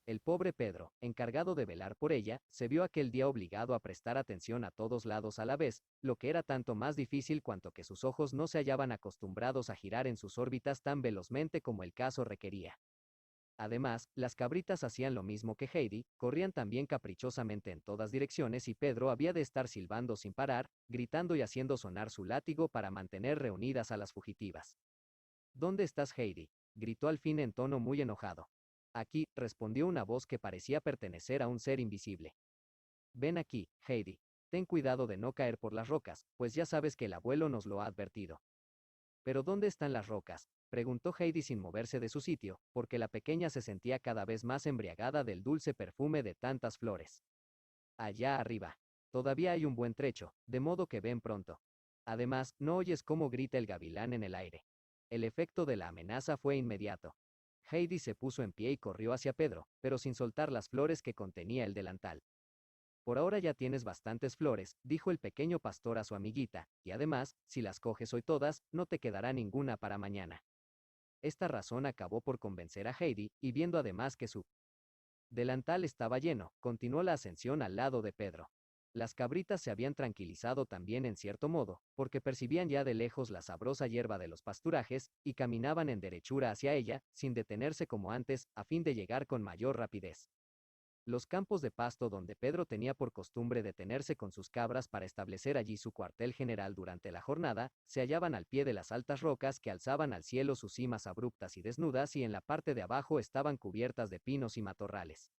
El pobre Pedro, encargado de velar por ella, se vio aquel día obligado a prestar atención a todos lados a la vez, lo que era tanto más difícil cuanto que sus ojos no se hallaban acostumbrados a girar en sus órbitas tan velozmente como el caso requería. Además, las cabritas hacían lo mismo que Heidi, corrían también caprichosamente en todas direcciones y Pedro había de estar silbando sin parar, gritando y haciendo sonar su látigo para mantener reunidas a las fugitivas. ¿Dónde estás, Heidi?, gritó al fin en tono muy enojado. Aquí, respondió una voz que parecía pertenecer a un ser invisible. Ven aquí, Heidi. Ten cuidado de no caer por las rocas, pues ya sabes que el abuelo nos lo ha advertido. ¿Pero dónde están las rocas?, preguntó Heidi sin moverse de su sitio, porque la pequeña se sentía cada vez más embriagada del dulce perfume de tantas flores. Allá arriba. Todavía hay un buen trecho, de modo que ven pronto. Además, ¿no oyes cómo grita el gavilán en el aire? El efecto de la amenaza fue inmediato. Heidi se puso en pie y corrió hacia Pedro, pero sin soltar las flores que contenía el delantal. Por ahora ya tienes bastantes flores, dijo el pequeño pastor a su amiguita, y además, si las coges hoy todas, no te quedará ninguna para mañana. Esta razón acabó por convencer a Heidi, y viendo además que su delantal estaba lleno, continuó la ascensión al lado de Pedro. Las cabritas se habían tranquilizado también en cierto modo, porque percibían ya de lejos la sabrosa hierba de los pasturajes, y caminaban en derechura hacia ella, sin detenerse como antes, a fin de llegar con mayor rapidez. Los campos de pasto donde Pedro tenía por costumbre detenerse con sus cabras para establecer allí su cuartel general durante la jornada, se hallaban al pie de las altas rocas que alzaban al cielo sus cimas abruptas y desnudas y en la parte de abajo estaban cubiertas de pinos y matorrales.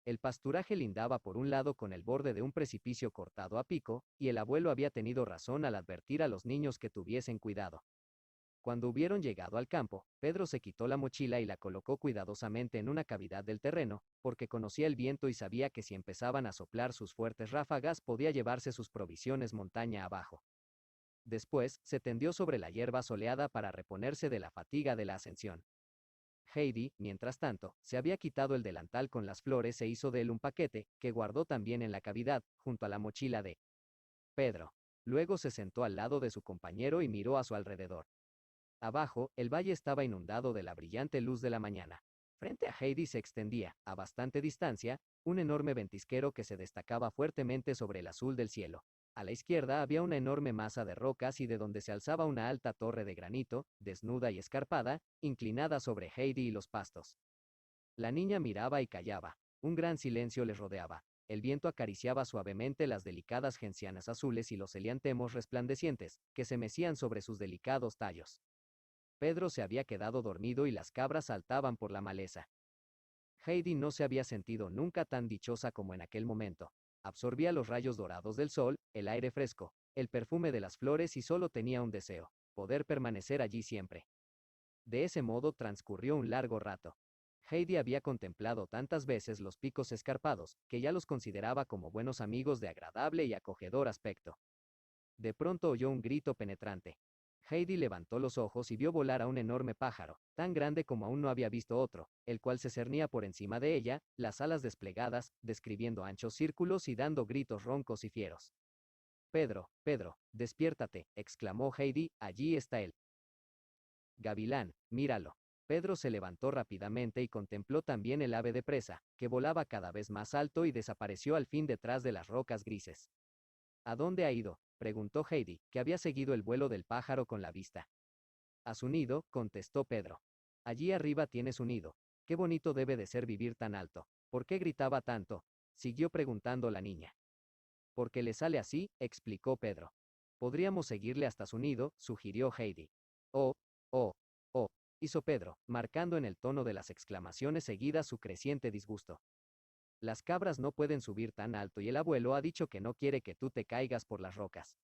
El pasturaje lindaba por un lado con el borde de un precipicio cortado a pico, y el abuelo había tenido razón al advertir a los niños que tuviesen cuidado. Cuando hubieron llegado al campo, Pedro se quitó la mochila y la colocó cuidadosamente en una cavidad del terreno, porque conocía el viento y sabía que si empezaban a soplar sus fuertes ráfagas podía llevarse sus provisiones montaña abajo. Después, se tendió sobre la hierba soleada para reponerse de la fatiga de la ascensión. Heidi, mientras tanto, se había quitado el delantal con las flores e hizo de él un paquete, que guardó también en la cavidad, junto a la mochila de Pedro. Luego se sentó al lado de su compañero y miró a su alrededor. Abajo, el valle estaba inundado de la brillante luz de la mañana. Frente a Heidi se extendía, a bastante distancia, un enorme ventisquero que se destacaba fuertemente sobre el azul del cielo. A la izquierda había una enorme masa de rocas y de donde se alzaba una alta torre de granito, desnuda y escarpada, inclinada sobre Heidi y los pastos. La niña miraba y callaba. Un gran silencio les rodeaba. El viento acariciaba suavemente las delicadas gencianas azules y los heliantemos resplandecientes, que se mecían sobre sus delicados tallos. Pedro se había quedado dormido y las cabras saltaban por la maleza. Heidi no se había sentido nunca tan dichosa como en aquel momento. Absorbía los rayos dorados del sol, el aire fresco, el perfume de las flores y solo tenía un deseo: poder permanecer allí siempre. De ese modo transcurrió un largo rato. Heidi había contemplado tantas veces los picos escarpados, que ya los consideraba como buenos amigos de agradable y acogedor aspecto. De pronto oyó un grito penetrante. Heidi levantó los ojos y vio volar a un enorme pájaro, tan grande como aún no había visto otro, el cual se cernía por encima de ella, las alas desplegadas, describiendo anchos círculos y dando gritos roncos y fieros. Pedro, Pedro, despiértate, exclamó Heidi, allí está él. Gavilán, míralo. Pedro se levantó rápidamente y contempló también el ave de presa, que volaba cada vez más alto y desapareció al fin detrás de las rocas grises. ¿A dónde ha ido?, preguntó Heidi, que había seguido el vuelo del pájaro con la vista. A su nido, contestó Pedro. Allí arriba tiene su nido. Qué bonito debe de ser vivir tan alto. ¿Por qué gritaba tanto?, siguió preguntando la niña. Porque le sale así, explicó Pedro. Podríamos seguirle hasta su nido, sugirió Heidi. Oh, oh, oh, hizo Pedro, marcando en el tono de las exclamaciones seguidas su creciente disgusto. Las cabras no pueden subir tan alto y el abuelo ha dicho que no quiere que tú te caigas por las rocas.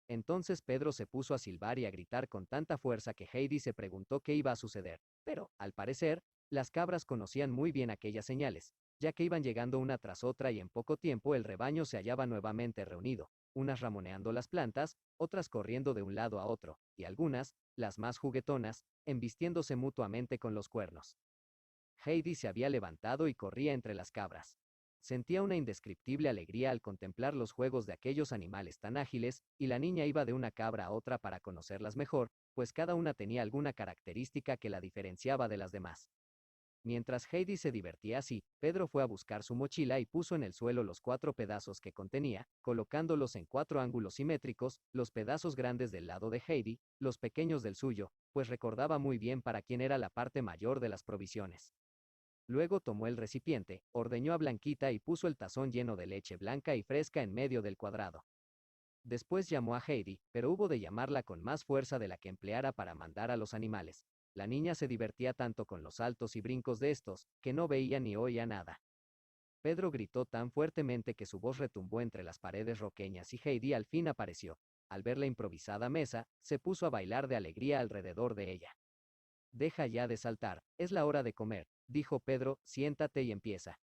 Entonces Pedro se puso a silbar y a gritar con tanta fuerza que Heidi se preguntó qué iba a suceder, pero, al parecer, las cabras conocían muy bien aquellas señales, ya que iban llegando una tras otra y en poco tiempo el rebaño se hallaba nuevamente reunido, unas ramoneando las plantas, otras corriendo de un lado a otro, y algunas, las más juguetonas, embistiéndose mutuamente con los cuernos. Heidi se había levantado y corría entre las cabras. Sentía una indescriptible alegría al contemplar los juegos de aquellos animales tan ágiles, y la niña iba de una cabra a otra para conocerlas mejor, pues cada una tenía alguna característica que la diferenciaba de las demás. Mientras Heidi se divertía así, Pedro fue a buscar su mochila y puso en el suelo los 4 pedazos que contenía, colocándolos en 4 ángulos simétricos, los pedazos grandes del lado de Heidi, los pequeños del suyo, pues recordaba muy bien para quién era la parte mayor de las provisiones. Luego tomó el recipiente, ordeñó a Blanquita y puso el tazón lleno de leche blanca y fresca en medio del cuadrado. Después llamó a Heidi, pero hubo de llamarla con más fuerza de la que empleara para mandar a los animales. La niña se divertía tanto con los saltos y brincos de estos, que no veía ni oía nada. Pedro gritó tan fuertemente que su voz retumbó entre las paredes roqueñas y Heidi al fin apareció. Al ver la improvisada mesa, se puso a bailar de alegría alrededor de ella. Deja ya de saltar, es la hora de comer, dijo Pedro, siéntate y empieza.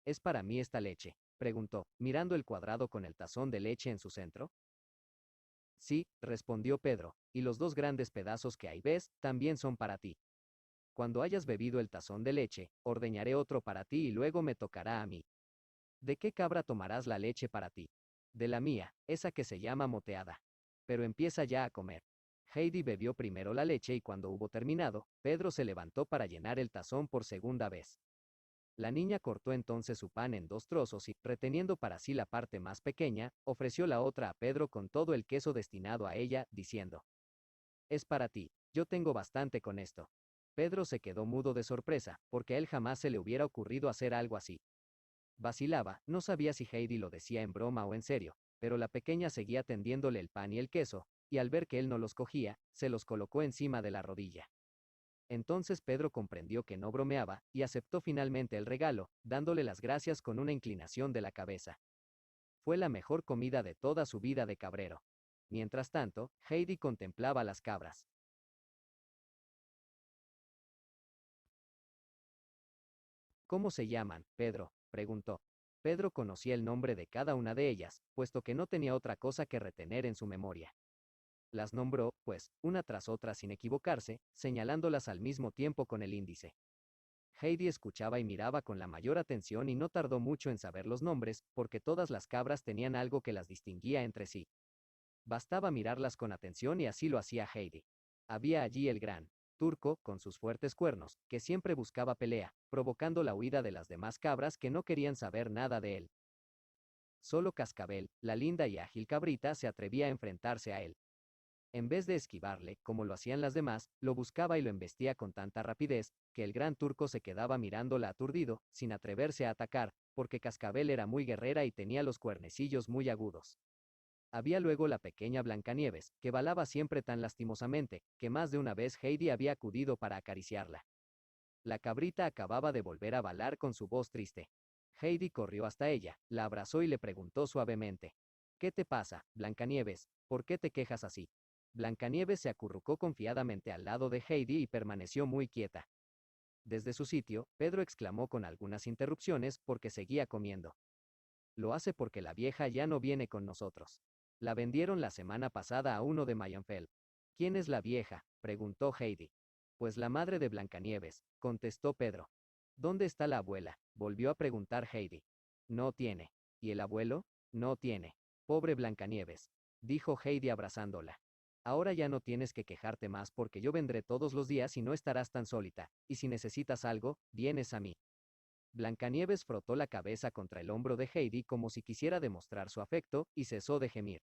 ¿Es para mí esta leche?, preguntó, mirando el cuadrado con el tazón de leche en su centro. Sí, respondió Pedro, y los 2 grandes pedazos que ahí ves, también son para ti. Cuando hayas bebido el tazón de leche, ordeñaré otro para ti y luego me tocará a mí. ¿De qué cabra tomarás la leche para ti? De la mía, esa que se llama moteada. Pero empieza ya a comer. Heidi bebió primero la leche y cuando hubo terminado, Pedro se levantó para llenar el tazón por segunda vez. La niña cortó entonces su pan en 2 trozos y, reteniendo para sí la parte más pequeña, ofreció la otra a Pedro con todo el queso destinado a ella, diciendo: «Es para ti, yo tengo bastante con esto». Pedro se quedó mudo de sorpresa, porque a él jamás se le hubiera ocurrido hacer algo así. Vacilaba, no sabía si Heidi lo decía en broma o en serio, pero la pequeña seguía tendiéndole el pan y el queso, y al ver que él no los cogía, se los colocó encima de la rodilla. Entonces Pedro comprendió que no bromeaba, y aceptó finalmente el regalo, dándole las gracias con una inclinación de la cabeza. Fue la mejor comida de toda su vida de cabrero. Mientras tanto, Heidi contemplaba las cabras. «¿Cómo se llaman, Pedro?», preguntó. Pedro conocía el nombre de cada una de ellas, puesto que no tenía otra cosa que retener en su memoria. Las nombró, pues, una tras otra sin equivocarse, señalándolas al mismo tiempo con el índice. Heidi escuchaba y miraba con la mayor atención y no tardó mucho en saber los nombres, porque todas las cabras tenían algo que las distinguía entre sí. Bastaba mirarlas con atención y así lo hacía Heidi. Había allí el gran turco, con sus fuertes cuernos, que siempre buscaba pelea, provocando la huida de las demás cabras que no querían saber nada de él. Solo Cascabel, la linda y ágil cabrita, se atrevía a enfrentarse a él. En vez de esquivarle, como lo hacían las demás, lo buscaba y lo embestía con tanta rapidez, que el gran turco se quedaba mirándola aturdido, sin atreverse a atacar, porque Cascabel era muy guerrera y tenía los cuernecillos muy agudos. Había luego la pequeña Blancanieves, que balaba siempre tan lastimosamente, que más de una vez Heidi había acudido para acariciarla. La cabrita acababa de volver a balar con su voz triste. Heidi corrió hasta ella, la abrazó y le preguntó suavemente: «¿Qué te pasa, Blancanieves? ¿Por qué te quejas así?». Blancanieves se acurrucó confiadamente al lado de Heidi y permaneció muy quieta. Desde su sitio, Pedro exclamó con algunas interrupciones porque seguía comiendo: «Lo hace porque la vieja ya no viene con nosotros. La vendieron la semana pasada a uno de Mayenfeld». «¿Quién es la vieja?», preguntó Heidi. «Pues la madre de Blancanieves», contestó Pedro. «¿Dónde está la abuela?», volvió a preguntar Heidi. «No tiene». «¿Y el abuelo?». «No tiene». «Pobre Blancanieves», dijo Heidi abrazándola. «Ahora ya no tienes que quejarte más porque yo vendré todos los días y no estarás tan sólita, y si necesitas algo, vienes a mí». Blancanieves frotó la cabeza contra el hombro de Heidi como si quisiera demostrar su afecto, y cesó de gemir.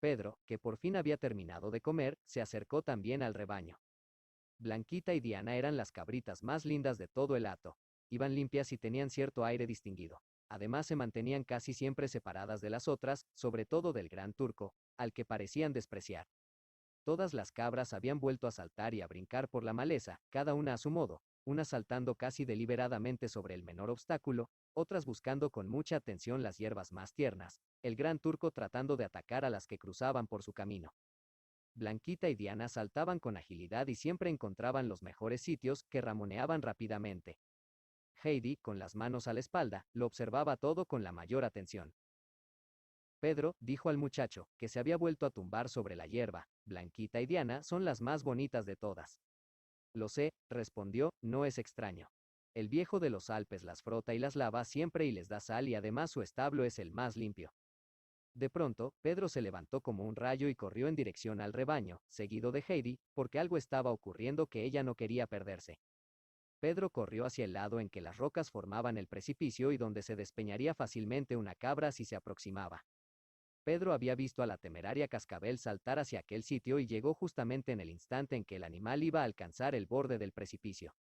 Pedro, que por fin había terminado de comer, se acercó también al rebaño. Blanquita y Diana eran las cabritas más lindas de todo el hato. Iban limpias y tenían cierto aire distinguido. Además se mantenían casi siempre separadas de las otras, sobre todo del gran turco, al que parecían despreciar. Todas las cabras habían vuelto a saltar y a brincar por la maleza, cada una a su modo, unas saltando casi deliberadamente sobre el menor obstáculo, otras buscando con mucha atención las hierbas más tiernas, el gran turco tratando de atacar a las que cruzaban por su camino. Blanquita y Diana saltaban con agilidad y siempre encontraban los mejores sitios, que ramoneaban rápidamente. Heidi, con las manos a la espalda, lo observaba todo con la mayor atención. Pedro dijo al muchacho, que se había vuelto a tumbar sobre la hierba: «Blanquita y Diana son las más bonitas de todas». «Lo sé», respondió, «no es extraño. El viejo de los Alpes las frota y las lava siempre y les da sal y además su establo es el más limpio». De pronto, Pedro se levantó como un rayo y corrió en dirección al rebaño, seguido de Heidi, porque algo estaba ocurriendo que ella no quería perderse. Pedro corrió hacia el lado en que las rocas formaban el precipicio y donde se despeñaría fácilmente una cabra si se aproximaba. Pedro había visto a la temeraria cascabel saltar hacia aquel sitio y llegó justamente en el instante en que el animal iba a alcanzar el borde del precipicio.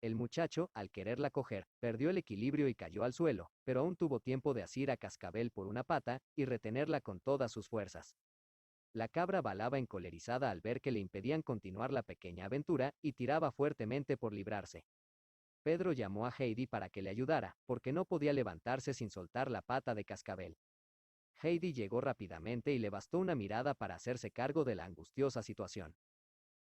El muchacho, al quererla coger, perdió el equilibrio y cayó al suelo, pero aún tuvo tiempo de asir a Cascabel por una pata y retenerla con todas sus fuerzas. La cabra balaba encolerizada al ver que le impedían continuar la pequeña aventura y tiraba fuertemente por librarse. Pedro llamó a Heidi para que le ayudara, porque no podía levantarse sin soltar la pata de Cascabel. Heidi llegó rápidamente y le bastó una mirada para hacerse cargo de la angustiosa situación.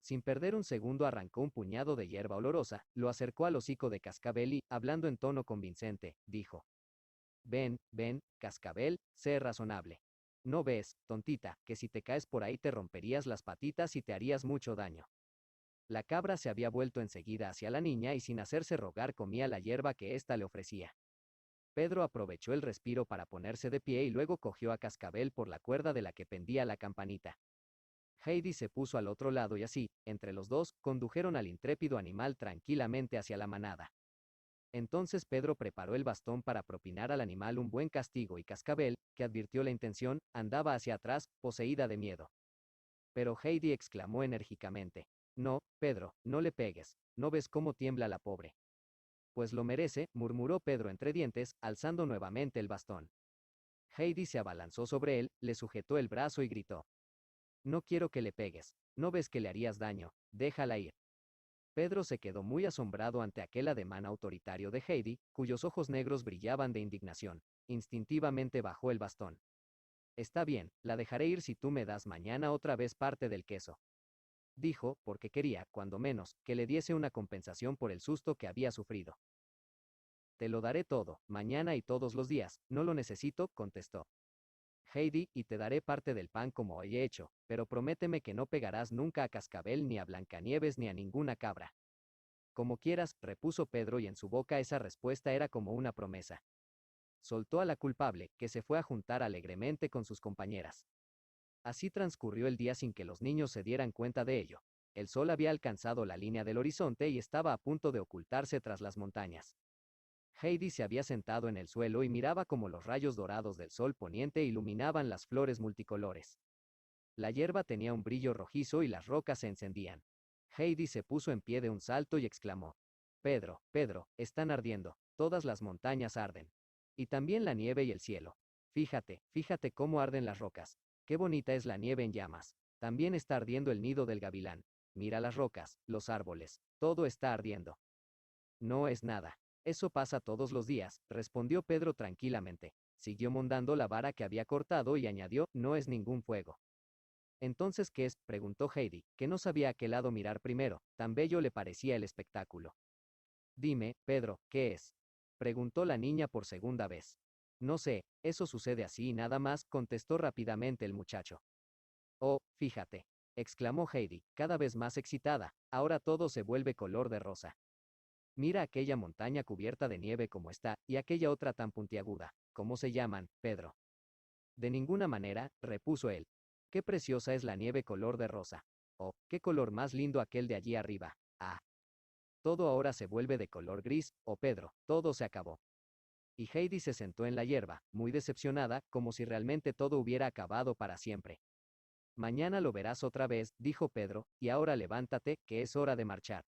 Sin perder un segundo arrancó un puñado de hierba olorosa, lo acercó al hocico de Cascabel y, hablando en tono convincente, dijo: Ven, ven, Cascabel, sé razonable. ¿No ves, tontita, que si te caes por ahí te romperías las patitas y te harías mucho daño? La cabra se había vuelto enseguida hacia la niña y sin hacerse rogar comía la hierba que ésta le ofrecía. Pedro aprovechó el respiro para ponerse de pie y luego cogió a Cascabel por la cuerda de la que pendía la campanita. Heidi se puso al otro lado y así, entre los dos, condujeron al intrépido animal tranquilamente hacia la manada. Entonces Pedro preparó el bastón para propinar al animal un buen castigo y Cascabel, que advirtió la intención, andaba hacia atrás, poseída de miedo. Pero Heidi exclamó enérgicamente: No, Pedro, no le pegues, ¿no ves cómo tiembla la pobre? Pues lo merece, murmuró Pedro entre dientes, alzando nuevamente el bastón. Heidi se abalanzó sobre él, le sujetó el brazo y gritó: No quiero que le pegues, ¿no ves que le harías daño? Déjala ir. Pedro se quedó muy asombrado ante aquel ademán autoritario de Heidi, cuyos ojos negros brillaban de indignación. Instintivamente bajó el bastón. Está bien, la dejaré ir si tú me das mañana otra vez parte del queso. Dijo, porque quería, cuando menos, que le diese una compensación por el susto que había sufrido. Te lo daré todo, mañana y todos los días, no lo necesito, contestó Heidi, y te daré parte del pan como hoy he hecho, pero prométeme que no pegarás nunca a Cascabel ni a Blancanieves ni a ninguna cabra. Como quieras, repuso Pedro y en su boca esa respuesta era como una promesa. Soltó a la culpable, que se fue a juntar alegremente con sus compañeras. Así transcurrió el día sin que los niños se dieran cuenta de ello. El sol había alcanzado la línea del horizonte y estaba a punto de ocultarse tras las montañas. Heidi se había sentado en el suelo y miraba cómo los rayos dorados del sol poniente iluminaban las flores multicolores. La hierba tenía un brillo rojizo y las rocas se encendían. Heidi se puso en pie de un salto y exclamó: Pedro, Pedro, están ardiendo, todas las montañas arden. Y también la nieve y el cielo. Fíjate, fíjate cómo arden las rocas. Qué bonita es la nieve en llamas. También está ardiendo el nido del gavilán. Mira las rocas, los árboles, todo está ardiendo. No es nada. Eso pasa todos los días, respondió Pedro tranquilamente. Siguió mondando la vara que había cortado y añadió: No es ningún fuego. Entonces, ¿qué es?, preguntó Heidi, que no sabía a qué lado mirar primero, tan bello le parecía el espectáculo. Dime, Pedro, ¿qué es?, preguntó la niña por segunda vez. No sé, eso sucede así y nada más, contestó rápidamente el muchacho. Oh, fíjate, exclamó Heidi, cada vez más excitada, ahora todo se vuelve color de rosa. Mira aquella montaña cubierta de nieve como está, y aquella otra tan puntiaguda. ¿Cómo se llaman, Pedro? De ninguna manera, repuso él. Qué preciosa es la nieve color de rosa. Oh, qué color más lindo aquel de allí arriba. Ah. Todo ahora se vuelve de color gris, oh Pedro, todo se acabó. Y Heidi se sentó en la hierba, muy decepcionada, como si realmente todo hubiera acabado para siempre. Mañana lo verás otra vez, dijo Pedro, y ahora levántate, que es hora de marchar.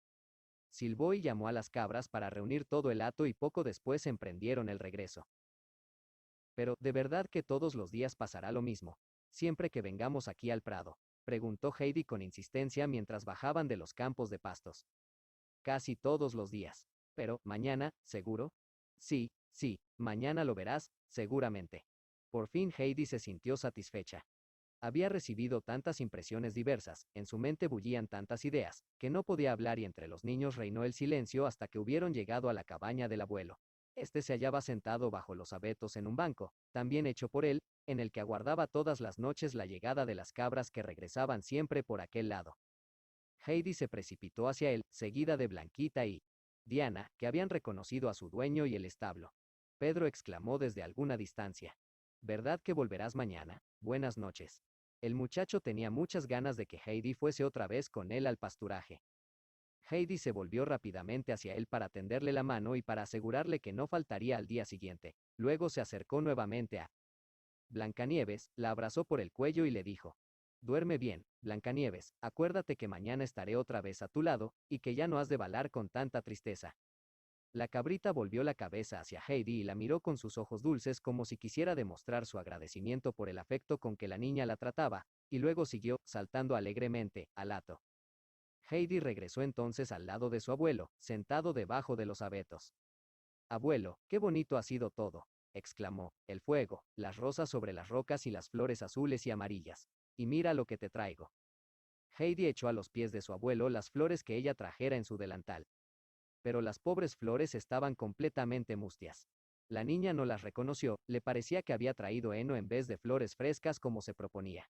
Silbó y llamó a las cabras para reunir todo el hato y poco después emprendieron el regreso. Pero, ¿de verdad que todos los días pasará lo mismo? Siempre que vengamos aquí al prado, preguntó Heidi con insistencia mientras bajaban de los campos de pastos. Casi todos los días. Pero, mañana, ¿seguro? Sí, sí, mañana lo verás, seguramente. Por fin Heidi se sintió satisfecha. Había recibido tantas impresiones diversas, en su mente bullían tantas ideas, que no podía hablar y entre los niños reinó el silencio hasta que hubieron llegado a la cabaña del abuelo. Este se hallaba sentado bajo los abetos en un banco, también hecho por él, en el que aguardaba todas las noches la llegada de las cabras que regresaban siempre por aquel lado. Heidi se precipitó hacia él, seguida de Blanquita y Diana, que habían reconocido a su dueño y el establo. Pedro exclamó desde alguna distancia: ¿Verdad que volverás mañana? Buenas noches. El muchacho tenía muchas ganas de que Heidi fuese otra vez con él al pasturaje. Heidi se volvió rápidamente hacia él para tenderle la mano y para asegurarle que no faltaría al día siguiente. Luego se acercó nuevamente a Blancanieves, la abrazó por el cuello y le dijo: «Duerme bien, Blancanieves, acuérdate que mañana estaré otra vez a tu lado, y que ya no has de balar con tanta tristeza». La cabrita volvió la cabeza hacia Heidi y la miró con sus ojos dulces como si quisiera demostrar su agradecimiento por el afecto con que la niña la trataba, y luego siguió, saltando alegremente, al hato. Heidi regresó entonces al lado de su abuelo, sentado debajo de los abetos. «Abuelo, qué bonito ha sido todo», exclamó, «el fuego, las rosas sobre las rocas y las flores azules y amarillas. Y mira lo que te traigo». Heidi echó a los pies de su abuelo las flores que ella trajera en su delantal. Pero las pobres flores estaban completamente mustias. La niña no las reconoció, le parecía que había traído heno en vez de flores frescas como se proponía.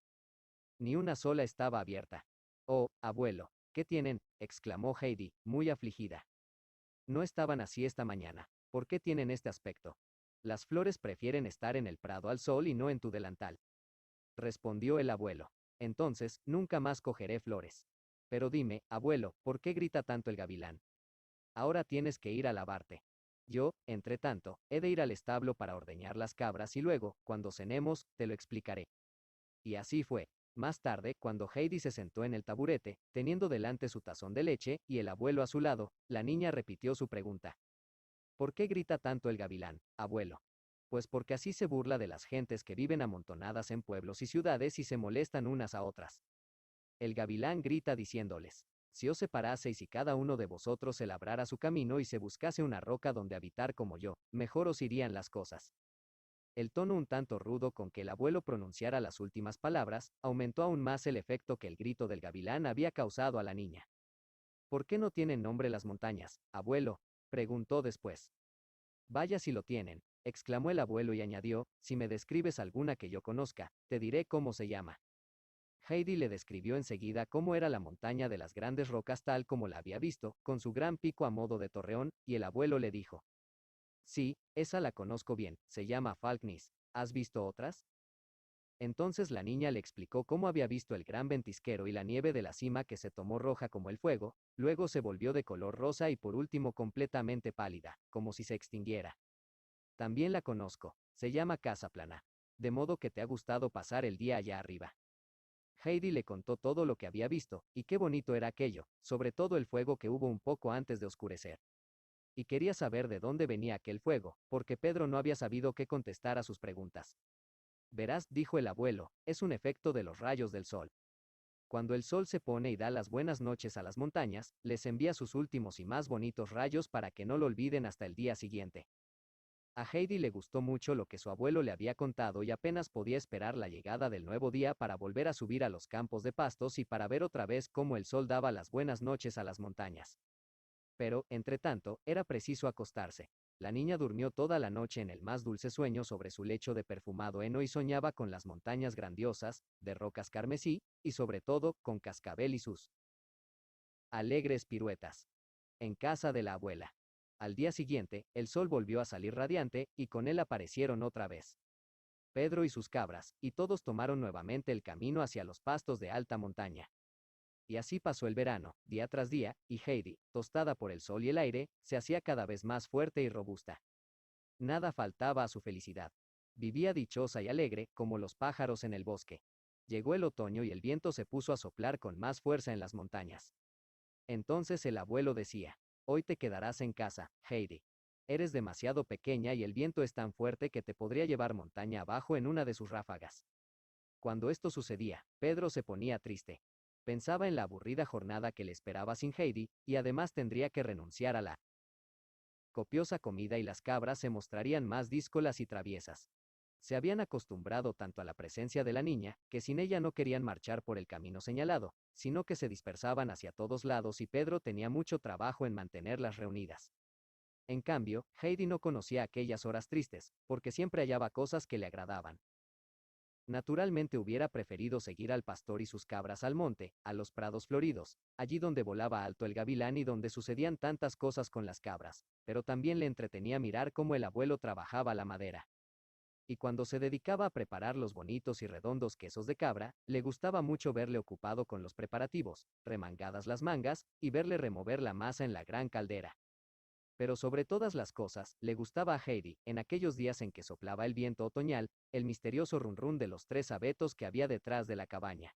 Ni una sola estaba abierta. «Oh, abuelo, ¿qué tienen?», exclamó Heidi, muy afligida. «No estaban así esta mañana. ¿Por qué tienen este aspecto? Las flores prefieren estar en el prado al sol y no en tu delantal», respondió el abuelo. «Entonces, nunca más cogeré flores. Pero dime, abuelo, ¿por qué grita tanto el gavilán? Ahora tienes que ir a lavarte. Yo, entre tanto, he de ir al establo para ordeñar las cabras y luego, cuando cenemos, te lo explicaré». Y así fue. Más tarde, cuando Heidi se sentó en el taburete, teniendo delante su tazón de leche, y el abuelo a su lado, la niña repitió su pregunta. «¿Por qué grita tanto el gavilán, abuelo?» «Pues porque así se burla de las gentes que viven amontonadas en pueblos y ciudades y se molestan unas a otras. El gavilán grita diciéndoles: si os separaseis y cada uno de vosotros se labrara su camino y se buscase una roca donde habitar como yo, mejor os irían las cosas». El tono un tanto rudo con que el abuelo pronunciara las últimas palabras, aumentó aún más el efecto que el grito del gavilán había causado a la niña. «¿Por qué no tienen nombre las montañas, abuelo?», preguntó después. «Vaya si lo tienen», exclamó el abuelo y añadió: «si me describes alguna que yo conozca, te diré cómo se llama». Heidi le describió enseguida cómo era la montaña de las grandes rocas tal como la había visto, con su gran pico a modo de torreón, y el abuelo le dijo: «Sí, esa la conozco bien, se llama Falknis. ¿Has visto otras?». Entonces la niña le explicó cómo había visto el gran ventisquero y la nieve de la cima que se tomó roja como el fuego, luego se volvió de color rosa y por último completamente pálida, como si se extinguiera. «También la conozco, se llama Casa Plana. De modo que te ha gustado pasar el día allá arriba». Heidi le contó todo lo que había visto, y qué bonito era aquello, sobre todo el fuego que hubo un poco antes de oscurecer. Y quería saber de dónde venía aquel fuego, porque Pedro no había sabido qué contestar a sus preguntas. «Verás», dijo el abuelo, «es un efecto de los rayos del sol. Cuando el sol se pone y da las buenas noches a las montañas, les envía sus últimos y más bonitos rayos para que no lo olviden hasta el día siguiente». A Heidi le gustó mucho lo que su abuelo le había contado y apenas podía esperar la llegada del nuevo día para volver a subir a los campos de pastos y para ver otra vez cómo el sol daba las buenas noches a las montañas. Pero, entre tanto, era preciso acostarse. La niña durmió toda la noche en el más dulce sueño sobre su lecho de perfumado heno y soñaba con las montañas grandiosas, de rocas carmesí, y sobre todo, con Cascabel y sus alegres piruetas. En casa de la abuela. Al día siguiente, el sol volvió a salir radiante, y con él aparecieron otra vez Pedro y sus cabras, y todos tomaron nuevamente el camino hacia los pastos de alta montaña. Y así pasó el verano, día tras día, y Heidi, tostada por el sol y el aire, se hacía cada vez más fuerte y robusta. Nada faltaba a su felicidad. Vivía dichosa y alegre, como los pájaros en el bosque. Llegó el otoño y el viento se puso a soplar con más fuerza en las montañas. Entonces el abuelo decía: «Hoy te quedarás en casa, Heidi. Eres demasiado pequeña y el viento es tan fuerte que te podría llevar montaña abajo en una de sus ráfagas». Cuando esto sucedía, Pedro se ponía triste. Pensaba en la aburrida jornada que le esperaba sin Heidi, y además tendría que renunciar a la copiosa comida y las cabras se mostrarían más díscolas y traviesas. Se habían acostumbrado tanto a la presencia de la niña, que sin ella no querían marchar por el camino señalado, sino que se dispersaban hacia todos lados y Pedro tenía mucho trabajo en mantenerlas reunidas. En cambio, Heidi no conocía aquellas horas tristes, porque siempre hallaba cosas que le agradaban. Naturalmente hubiera preferido seguir al pastor y sus cabras al monte, a los prados floridos, allí donde volaba alto el gavilán y donde sucedían tantas cosas con las cabras, pero también le entretenía mirar cómo el abuelo trabajaba la madera. y cuando se dedicaba a preparar los bonitos y redondos quesos de cabra, le gustaba mucho verle ocupado con los preparativos, remangadas las mangas, y verle remover la masa en la gran caldera. Pero sobre todas las cosas, le gustaba a Heidi, en aquellos días en que soplaba el viento otoñal, el misterioso run run de los 3 abetos que había detrás de la cabaña.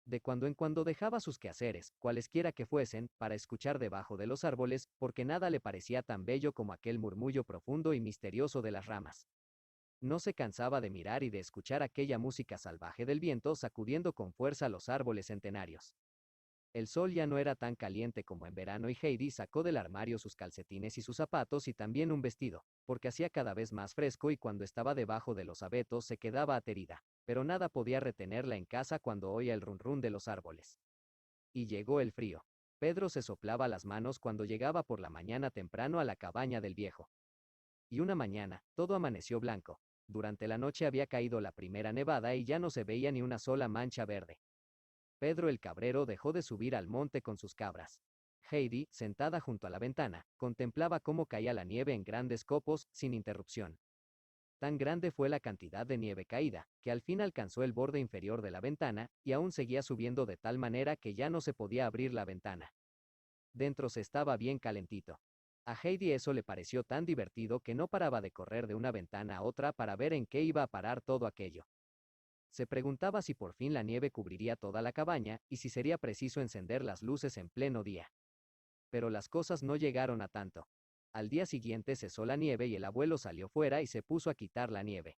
De cuando en cuando dejaba sus quehaceres, cualesquiera que fuesen, para escuchar debajo de los árboles, porque nada le parecía tan bello como aquel murmullo profundo y misterioso de las ramas. No se cansaba de mirar y de escuchar aquella música salvaje del viento sacudiendo con fuerza los árboles centenarios. El sol ya no era tan caliente como en verano y Heidi sacó del armario sus calcetines y sus zapatos y también un vestido, porque hacía cada vez más fresco y cuando estaba debajo de los abetos se quedaba aterida, pero nada podía retenerla en casa cuando oía el run run de los árboles. Y llegó el frío. Pedro se soplaba las manos cuando llegaba por la mañana temprano a la cabaña del viejo. Y una mañana, todo amaneció blanco. Durante la noche había caído la primera nevada y ya no se veía ni una sola mancha verde. Pedro el cabrero dejó de subir al monte con sus cabras. Heidi, sentada junto a la ventana, contemplaba cómo caía la nieve en grandes copos, sin interrupción. Tan grande fue la cantidad de nieve caída, que al fin alcanzó el borde inferior de la ventana, y aún seguía subiendo de tal manera que ya no se podía abrir la ventana. Dentro se estaba bien calentito. A Heidi eso le pareció tan divertido que no paraba de correr de una ventana a otra para ver en qué iba a parar todo aquello. Se preguntaba si por fin la nieve cubriría toda la cabaña, y si sería preciso encender las luces en pleno día. Pero las cosas no llegaron a tanto. Al día siguiente cesó la nieve y el abuelo salió fuera y se puso a quitar la nieve.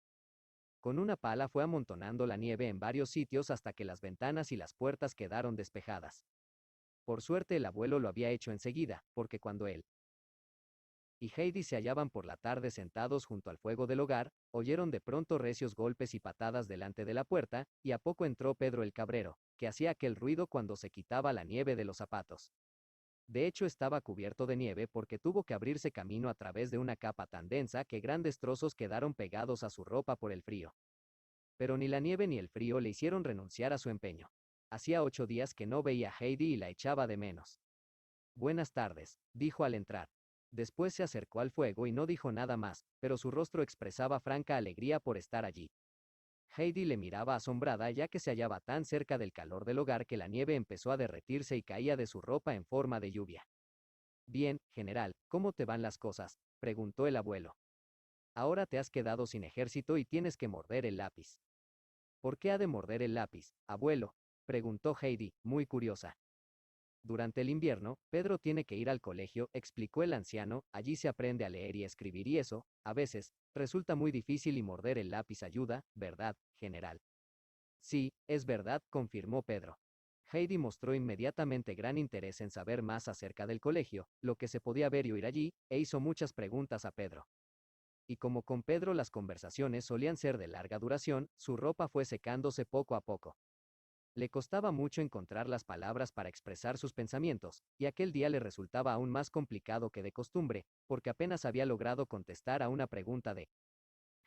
Con una pala fue amontonando la nieve en varios sitios hasta que las ventanas y las puertas quedaron despejadas. Por suerte el abuelo lo había hecho enseguida, porque cuando él y Heidi se hallaban por la tarde sentados junto al fuego del hogar, oyeron de pronto recios golpes y patadas delante de la puerta, y a poco entró Pedro el cabrero, que hacía aquel ruido cuando se quitaba la nieve de los zapatos. De hecho estaba cubierto de nieve porque tuvo que abrirse camino a través de una capa tan densa que grandes trozos quedaron pegados a su ropa por el frío. Pero ni la nieve ni el frío le hicieron renunciar a su empeño. Hacía 8 días que no veía a Heidi y la echaba de menos. Buenas tardes, dijo al entrar. Después se acercó al fuego y no dijo nada más, pero su rostro expresaba franca alegría por estar allí. Heidi le miraba asombrada ya que se hallaba tan cerca del calor del hogar que la nieve empezó a derretirse y caía de su ropa en forma de lluvia. Bien, general, ¿cómo te van las cosas?, preguntó el abuelo. Ahora te has quedado sin ejército y tienes que morder el lápiz. ¿Por qué ha de morder el lápiz, abuelo?, preguntó Heidi, muy curiosa. Durante el invierno, Pedro tiene que ir al colegio, explicó el anciano, allí se aprende a leer y escribir y eso, a veces, resulta muy difícil y morder el lápiz ayuda, ¿verdad, general? Sí, es verdad, confirmó Pedro. Heidi mostró inmediatamente gran interés en saber más acerca del colegio, lo que se podía ver y oír allí, e hizo muchas preguntas a Pedro. Y como con Pedro las conversaciones solían ser de larga duración, su ropa fue secándose poco a poco. Le costaba mucho encontrar las palabras para expresar sus pensamientos, y aquel día le resultaba aún más complicado que de costumbre, porque apenas había logrado contestar a una pregunta de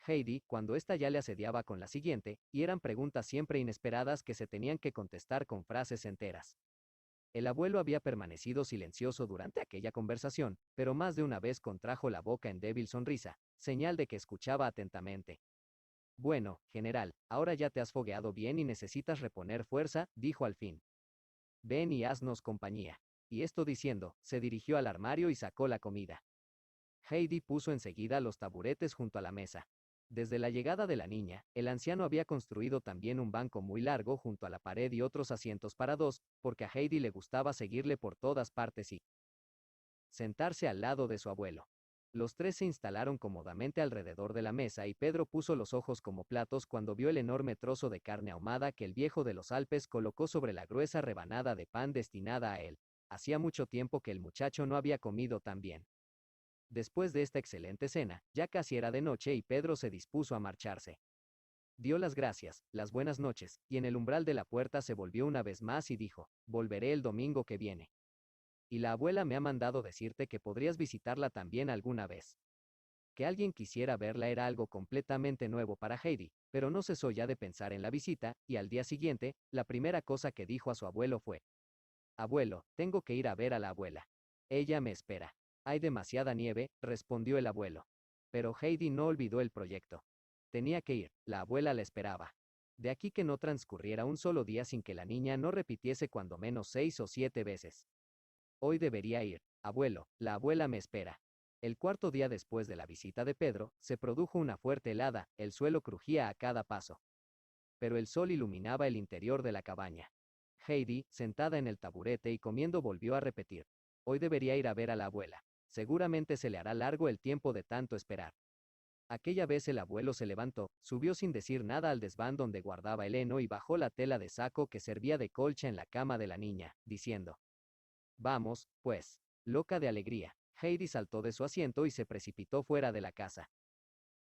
Heidi, cuando ésta ya le asediaba con la siguiente, y eran preguntas siempre inesperadas que se tenían que contestar con frases enteras. El abuelo había permanecido silencioso durante aquella conversación, pero más de una vez contrajo la boca en débil sonrisa, señal de que escuchaba atentamente. Bueno, general, ahora ya te has fogueado bien y necesitas reponer fuerza, dijo al fin. Ven y haznos compañía. Y esto diciendo, se dirigió al armario y sacó la comida. Heidi puso enseguida los taburetes junto a la mesa. Desde la llegada de la niña, el anciano había construido también un banco muy largo junto a la pared y otros asientos para dos, porque a Heidi le gustaba seguirle por todas partes y sentarse al lado de su abuelo. Los tres se instalaron cómodamente alrededor de la mesa y Pedro puso los ojos como platos cuando vio el enorme trozo de carne ahumada que el viejo de los Alpes colocó sobre la gruesa rebanada de pan destinada a él. Hacía mucho tiempo que el muchacho no había comido tan bien. Después de esta excelente cena, ya casi era de noche y Pedro se dispuso a marcharse. Dio las gracias, las buenas noches, y en el umbral de la puerta se volvió una vez más y dijo, volveré el domingo que viene. Y la abuela me ha mandado decirte que podrías visitarla también alguna vez. Que alguien quisiera verla era algo completamente nuevo para Heidi, pero no cesó ya de pensar en la visita, y al día siguiente, la primera cosa que dijo a su abuelo fue, Abuelo, tengo que ir a ver a la abuela. Ella me espera. Hay demasiada nieve, respondió el abuelo. Pero Heidi no olvidó el proyecto. Tenía que ir, la abuela la esperaba. De aquí que no transcurriera un solo día sin que la niña no repitiese cuando menos 6 o 7 veces. Hoy debería ir, abuelo, la abuela me espera. El cuarto día después de la visita de Pedro, se produjo una fuerte helada, el suelo crujía a cada paso. Pero el sol iluminaba el interior de la cabaña. Heidi, sentada en el taburete y comiendo, volvió a repetir. Hoy debería ir a ver a la abuela. Seguramente se le hará largo el tiempo de tanto esperar. Aquella vez el abuelo se levantó, subió sin decir nada al desván donde guardaba el heno y bajó la tela de saco que servía de colcha en la cama de la niña, diciendo: Vamos, pues. Loca de alegría, Heidi saltó de su asiento y se precipitó fuera de la casa.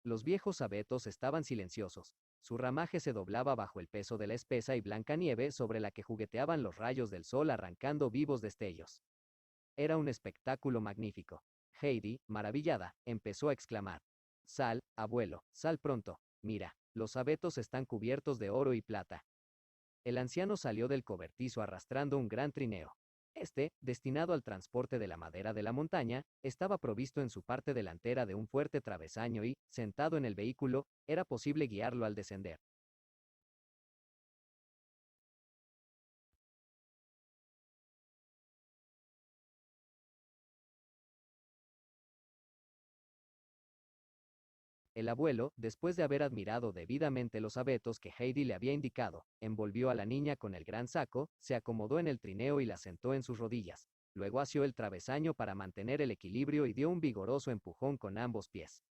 Los viejos abetos estaban silenciosos. Su ramaje se doblaba bajo el peso de la espesa y blanca nieve sobre la que jugueteaban los rayos del sol arrancando vivos destellos. Era un espectáculo magnífico. Heidi, maravillada, empezó a exclamar: Sal, abuelo, sal pronto, mira, los abetos están cubiertos de oro y plata. El anciano salió del cobertizo arrastrando un gran trineo. Este, destinado al transporte de la madera de la montaña, estaba provisto en su parte delantera de un fuerte travesaño y, sentado en el vehículo, era posible guiarlo al descender. El abuelo, después de haber admirado debidamente los abetos que Heidi le había indicado, envolvió a la niña con el gran saco, se acomodó en el trineo y la sentó en sus rodillas. Luego asió el travesaño para mantener el equilibrio y dio un vigoroso empujón con ambos pies.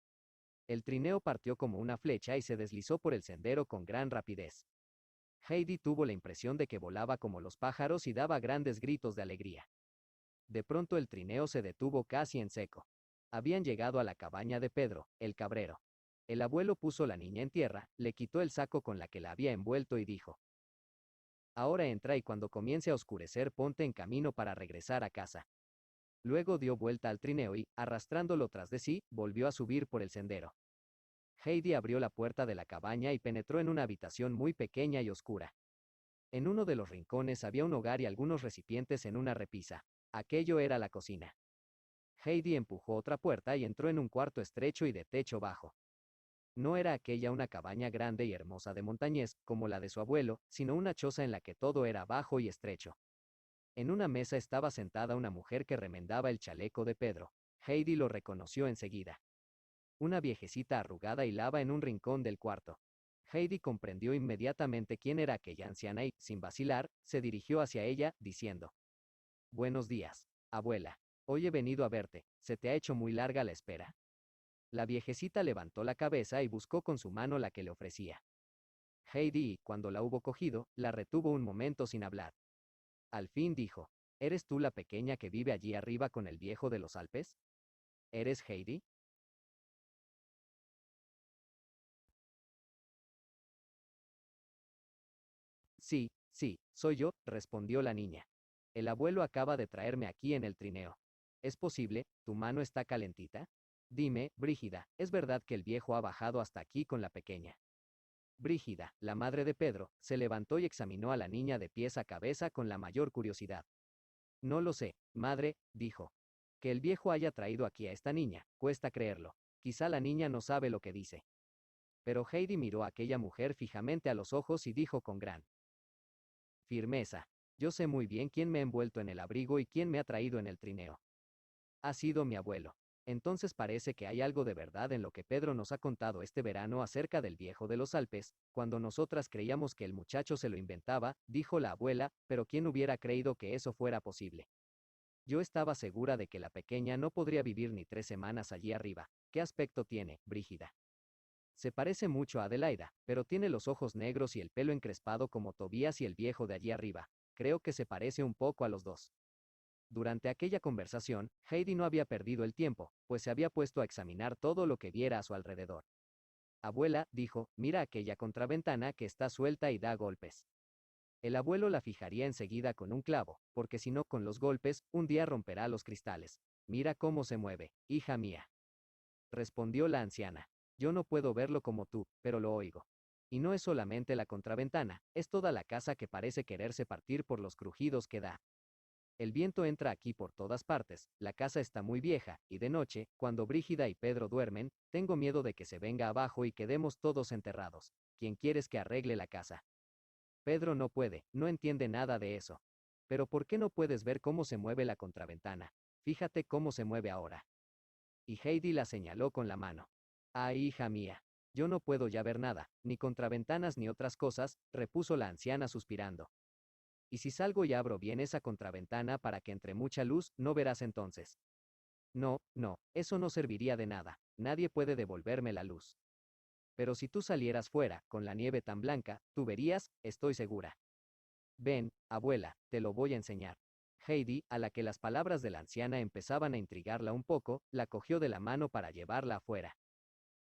El trineo partió como una flecha y se deslizó por el sendero con gran rapidez. Heidi tuvo la impresión de que volaba como los pájaros y daba grandes gritos de alegría. De pronto el trineo se detuvo casi en seco. Habían llegado a la cabaña de Pedro, el cabrero. El abuelo puso la niña en tierra, le quitó el saco con la que la había envuelto y dijo: Ahora entra y cuando comience a oscurecer ponte en camino para regresar a casa. Luego dio vuelta al trineo y, arrastrándolo tras de sí, volvió a subir por el sendero. Heidi abrió la puerta de la cabaña y penetró en una habitación muy pequeña y oscura. En uno de los rincones había un hogar y algunos recipientes en una repisa. Aquello era la cocina. Heidi empujó otra puerta y entró en un cuarto estrecho y de techo bajo. No era aquella una cabaña grande y hermosa de montañés, como la de su abuelo, sino una choza en la que todo era bajo y estrecho. En una mesa estaba sentada una mujer que remendaba el chaleco de Pedro. Heidi lo reconoció enseguida. Una viejecita arrugada hilaba en un rincón del cuarto. Heidi comprendió inmediatamente quién era aquella anciana y, sin vacilar, se dirigió hacia ella, diciendo: Buenos días, abuela. Hoy he venido a verte, ¿se te ha hecho muy larga la espera? La viejecita levantó la cabeza y buscó con su mano la que le ofrecía. Heidi, cuando la hubo cogido, la retuvo un momento sin hablar. Al fin dijo: ¿Eres tú la pequeña que vive allí arriba con el viejo de los Alpes? ¿Eres Heidi? Sí, sí, soy yo, respondió la niña. El abuelo acaba de traerme aquí en el trineo. ¿Es posible? ¿Tu mano está calentita? Dime, Brígida, ¿es verdad que el viejo ha bajado hasta aquí con la pequeña? Brígida, la madre de Pedro, se levantó y examinó a la niña de pies a cabeza con la mayor curiosidad. No lo sé, madre, dijo. Que el viejo haya traído aquí a esta niña, cuesta creerlo. Quizá la niña no sabe lo que dice. Pero Heidi miró a aquella mujer fijamente a los ojos y dijo con gran firmeza: Yo sé muy bien quién me ha envuelto en el abrigo y quién me ha traído en el trineo. Ha sido mi abuelo. Entonces parece que hay algo de verdad en lo que Pedro nos ha contado este verano acerca del viejo de los Alpes, cuando nosotras creíamos que el muchacho se lo inventaba, dijo la abuela, pero ¿quién hubiera creído que eso fuera posible? Yo estaba segura de que la pequeña no podría vivir ni 3 semanas allí arriba. ¿Qué aspecto tiene, Brígida? Se parece mucho a Adelaida, pero tiene los ojos negros y el pelo encrespado como Tobías y el viejo de allí arriba. Creo que se parece un poco a los dos. Durante aquella conversación, Heidi no había perdido el tiempo, pues se había puesto a examinar todo lo que viera a su alrededor. Abuela, dijo, mira aquella contraventana que está suelta y da golpes. El abuelo la fijaría enseguida con un clavo, porque si no con los golpes, un día romperá los cristales. Mira cómo se mueve, hija mía. Respondió la anciana. Yo no puedo verlo como tú, pero lo oigo. Y no es solamente la contraventana, es toda la casa que parece quererse partir por los crujidos que da. El viento entra aquí por todas partes, la casa está muy vieja, y de noche, cuando Brígida y Pedro duermen, tengo miedo de que se venga abajo y quedemos todos enterrados. ¿Quién quieres que arregle la casa? Pedro no puede, no entiende nada de eso. Pero ¿por qué no puedes ver cómo se mueve la contraventana? Fíjate cómo se mueve ahora. Y Heidi la señaló con la mano. ¡Ay, hija mía! Yo no puedo ya ver nada, ni contraventanas ni otras cosas, repuso la anciana suspirando. Y si salgo y abro bien esa contraventana para que entre mucha luz, no verás entonces. No, no, eso no serviría de nada, nadie puede devolverme la luz. Pero si tú salieras fuera, con la nieve tan blanca, tú verías, estoy segura. Ven, abuela, te lo voy a enseñar. Heidi, a la que las palabras de la anciana empezaban a intrigarla un poco, la cogió de la mano para llevarla afuera.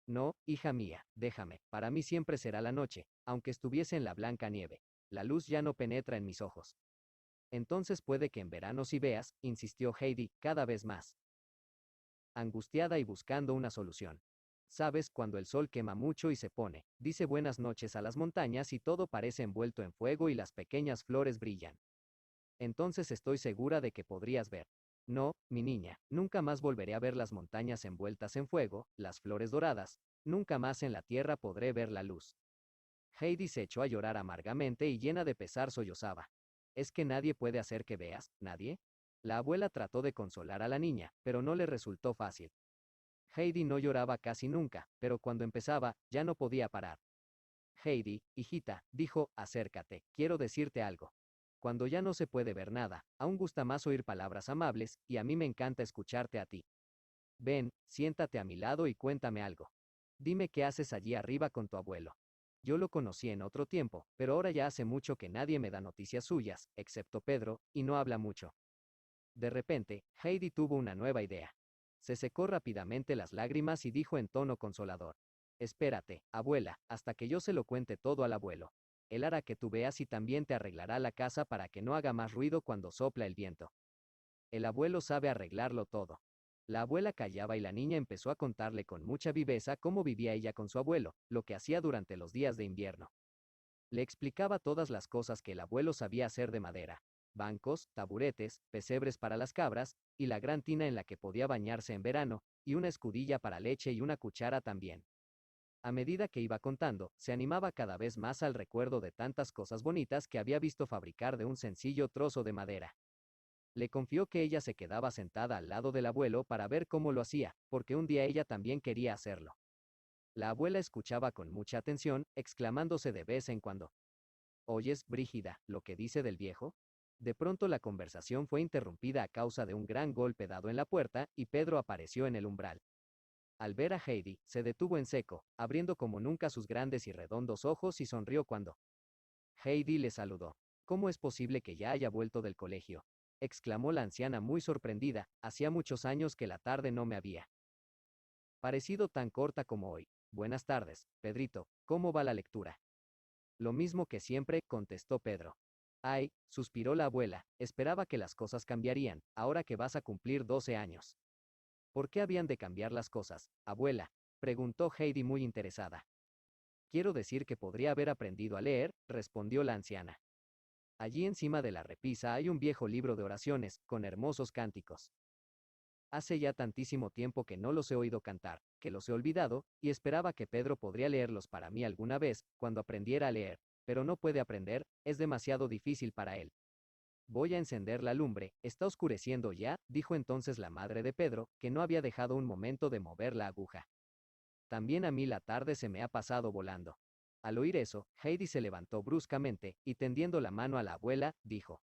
No, hija mía, déjame, para mí siempre será la noche, aunque estuviese en la blanca nieve. La luz ya no penetra en mis ojos. Entonces puede que en verano sí veas, insistió Heidi, cada vez más angustiada y buscando una solución. Sabes, cuando el sol quema mucho y se pone, dice buenas noches a las montañas y todo parece envuelto en fuego y las pequeñas flores brillan. Entonces estoy segura de que podrías ver. No, mi niña, nunca más volveré a ver las montañas envueltas en fuego, las flores doradas, nunca más en la tierra podré ver la luz. Heidi se echó a llorar amargamente y llena de pesar sollozaba. ¿Es que nadie puede hacer que veas? ¿Nadie? La abuela trató de consolar a la niña, pero no le resultó fácil. Heidi no lloraba casi nunca, pero cuando empezaba, ya no podía parar. Heidi, hijita, dijo, acércate, quiero decirte algo. Cuando ya no se puede ver nada, aún gusta más oír palabras amables, y a mí me encanta escucharte a ti. Ven, siéntate a mi lado y cuéntame algo. Dime qué haces allí arriba con tu abuelo. Yo lo conocí en otro tiempo, pero ahora ya hace mucho que nadie me da noticias suyas, excepto Pedro, y no habla mucho. De repente, Heidi tuvo una nueva idea. Se secó rápidamente las lágrimas y dijo en tono consolador. Espérate, abuela, hasta que yo se lo cuente todo al abuelo. Él hará que tú veas y también te arreglará la casa para que no haga más ruido cuando sopla el viento. El abuelo sabe arreglarlo todo. La abuela callaba y la niña empezó a contarle con mucha viveza cómo vivía ella con su abuelo, lo que hacía durante los días de invierno. Le explicaba todas las cosas que el abuelo sabía hacer de madera: bancos, taburetes, pesebres para las cabras, y la gran tina en la que podía bañarse en verano, y una escudilla para leche y una cuchara también. A medida que iba contando, se animaba cada vez más al recuerdo de tantas cosas bonitas que había visto fabricar de un sencillo trozo de madera. Le confió que ella se quedaba sentada al lado del abuelo para ver cómo lo hacía, porque un día ella también quería hacerlo. La abuela escuchaba con mucha atención, exclamándose de vez en cuando: ¿Oyes, Brígida, lo que dice del viejo? De pronto la conversación fue interrumpida a causa de un gran golpe dado en la puerta, y Pedro apareció en el umbral. Al ver a Heidi, se detuvo en seco, abriendo como nunca sus grandes y redondos ojos y sonrió cuando Heidi le saludó. ¿Cómo es posible que ya haya vuelto del colegio?, exclamó la anciana muy sorprendida, hacía muchos años que la tarde no me había parecido tan corta como hoy. Buenas tardes, Pedrito, ¿cómo va la lectura? Lo mismo que siempre, contestó Pedro. Ay, suspiró la abuela, esperaba que las cosas cambiarían, ahora que vas a cumplir 12 años. ¿Por qué habían de cambiar las cosas, abuela?, preguntó Heidi muy interesada. Quiero decir que podría haber aprendido a leer, respondió la anciana. Allí encima de la repisa hay un viejo libro de oraciones, con hermosos cánticos. Hace ya tantísimo tiempo que no los he oído cantar, que los he olvidado, y esperaba que Pedro podría leerlos para mí alguna vez, cuando aprendiera a leer, pero no puede aprender, es demasiado difícil para él. Voy a encender la lumbre, está oscureciendo ya, dijo entonces la madre de Pedro, que no había dejado un momento de mover la aguja. También a mí la tarde se me ha pasado volando. Al oír eso, Heidi se levantó bruscamente, y tendiendo la mano a la abuela, dijo: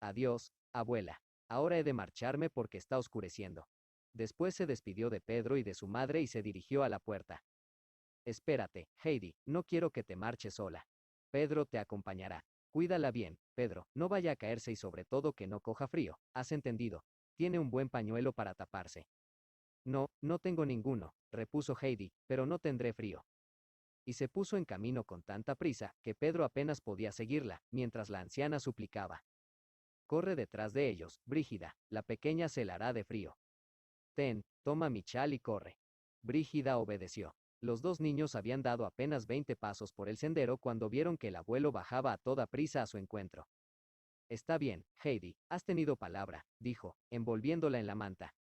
Adiós, abuela. Ahora he de marcharme porque está oscureciendo. Después se despidió de Pedro y de su madre y se dirigió a la puerta. Espérate, Heidi, no quiero que te marches sola. Pedro te acompañará. Cuídala bien, Pedro, no vaya a caerse y sobre todo que no coja frío, ¿has entendido? Tiene un buen pañuelo para taparse. No, no tengo ninguno, repuso Heidi, pero no tendré frío. Y se puso en camino con tanta prisa, que Pedro apenas podía seguirla, mientras la anciana suplicaba: Corre detrás de ellos, Brígida, la pequeña se la hará de frío. Ten, toma mi chal y corre. Brígida obedeció. Los dos niños habían dado apenas 20 pasos por el sendero cuando vieron que el abuelo bajaba a toda prisa a su encuentro. Está bien, Heidi, has tenido palabra, dijo, envolviéndola en la manta.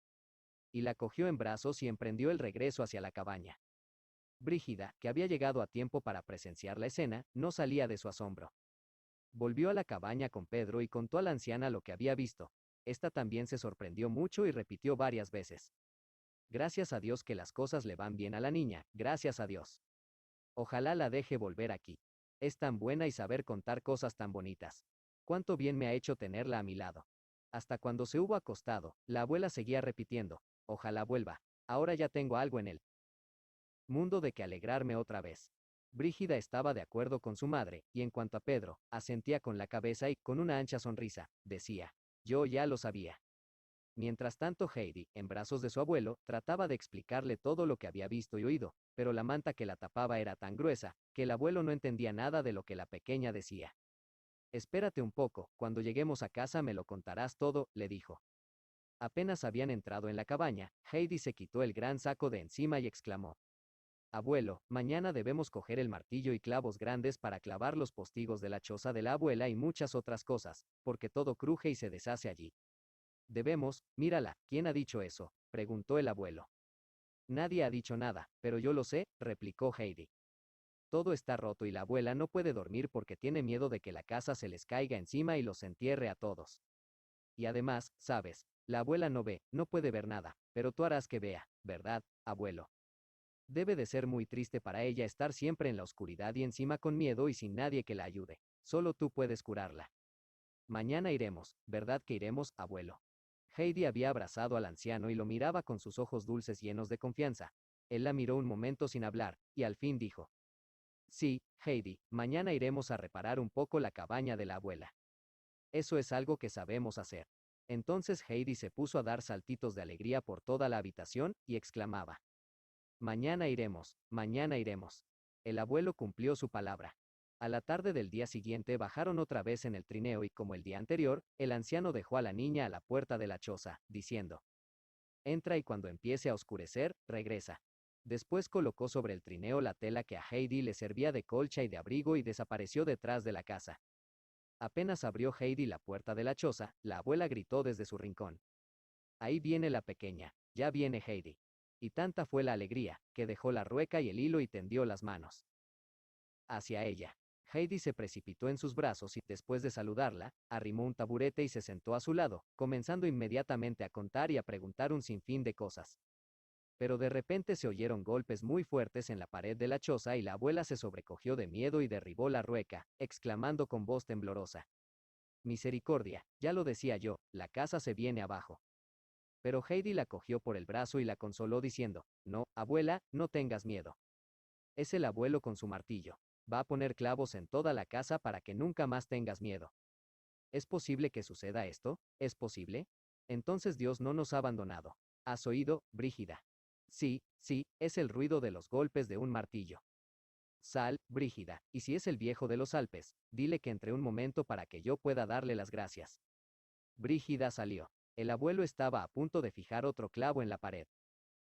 Y la cogió en brazos y emprendió el regreso hacia la cabaña. Brígida, que había llegado a tiempo para presenciar la escena, no salía de su asombro. Volvió a la cabaña con Pedro y contó a la anciana lo que había visto. Esta también se sorprendió mucho y repitió varias veces. Gracias a Dios que las cosas le van bien a la niña, gracias a Dios. Ojalá la deje volver aquí. Es tan buena y saber contar cosas tan bonitas. Cuánto bien me ha hecho tenerla a mi lado. Hasta cuando se hubo acostado, la abuela seguía repitiendo, ojalá vuelva, ahora ya tengo algo en él. Mundo de que alegrarme otra vez. Brígida estaba de acuerdo con su madre, y en cuanto a Pedro, asentía con la cabeza y, con una ancha sonrisa, decía, yo ya lo sabía. Mientras tanto Heidi, en brazos de su abuelo, trataba de explicarle todo lo que había visto y oído, pero la manta que la tapaba era tan gruesa, que el abuelo no entendía nada de lo que la pequeña decía. Espérate un poco, cuando lleguemos a casa me lo contarás todo, le dijo. Apenas habían entrado en la cabaña, Heidi se quitó el gran saco de encima y exclamó, abuelo, mañana debemos coger el martillo y clavos grandes para clavar los postigos de la choza de la abuela y muchas otras cosas, porque todo cruje y se deshace allí. Debemos, mírala, ¿quién ha dicho eso?, preguntó el abuelo. Nadie ha dicho nada, pero yo lo sé, replicó Heidi. Todo está roto y la abuela no puede dormir porque tiene miedo de que la casa se les caiga encima y los entierre a todos. Y además, sabes, la abuela no ve, no puede ver nada, pero tú harás que vea, ¿verdad, abuelo? Debe de ser muy triste para ella estar siempre en la oscuridad y encima con miedo y sin nadie que la ayude. Solo tú puedes curarla. Mañana iremos, ¿verdad que iremos, abuelo? Heidi había abrazado al anciano y lo miraba con sus ojos dulces llenos de confianza. Él la miró un momento sin hablar, y al fin dijo, sí, Heidi, mañana iremos a reparar un poco la cabaña de la abuela. Eso es algo que sabemos hacer. Entonces Heidi se puso a dar saltitos de alegría por toda la habitación, y exclamaba, mañana iremos, mañana iremos. El abuelo cumplió su palabra. A la tarde del día siguiente bajaron otra vez en el trineo y como el día anterior, el anciano dejó a la niña a la puerta de la choza, diciendo, entra y cuando empiece a oscurecer, regresa. Después colocó sobre el trineo la tela que a Heidi le servía de colcha y de abrigo y desapareció detrás de la casa. Apenas abrió Heidi la puerta de la choza, la abuela gritó desde su rincón. Ahí viene la pequeña, ya viene Heidi. Y tanta fue la alegría, que dejó la rueca y el hilo y tendió las manos hacia ella. Heidi se precipitó en sus brazos y, después de saludarla, arrimó un taburete y se sentó a su lado, comenzando inmediatamente a contar y a preguntar un sinfín de cosas. Pero de repente se oyeron golpes muy fuertes en la pared de la choza y la abuela se sobrecogió de miedo y derribó la rueca, exclamando con voz temblorosa. Misericordia, ya lo decía yo, la casa se viene abajo. Pero Heidi la cogió por el brazo y la consoló diciendo, no, abuela, no tengas miedo. Es el abuelo con su martillo. Va a poner clavos en toda la casa para que nunca más tengas miedo. ¿Es posible que suceda esto? ¿Es posible? Entonces Dios no nos ha abandonado. ¿Has oído, Brígida? Sí, sí, es el ruido de los golpes de un martillo. Sal, Brígida, y si es el viejo de los Alpes, dile que entre un momento para que yo pueda darle las gracias. Brígida salió. El abuelo estaba a punto de fijar otro clavo en la pared.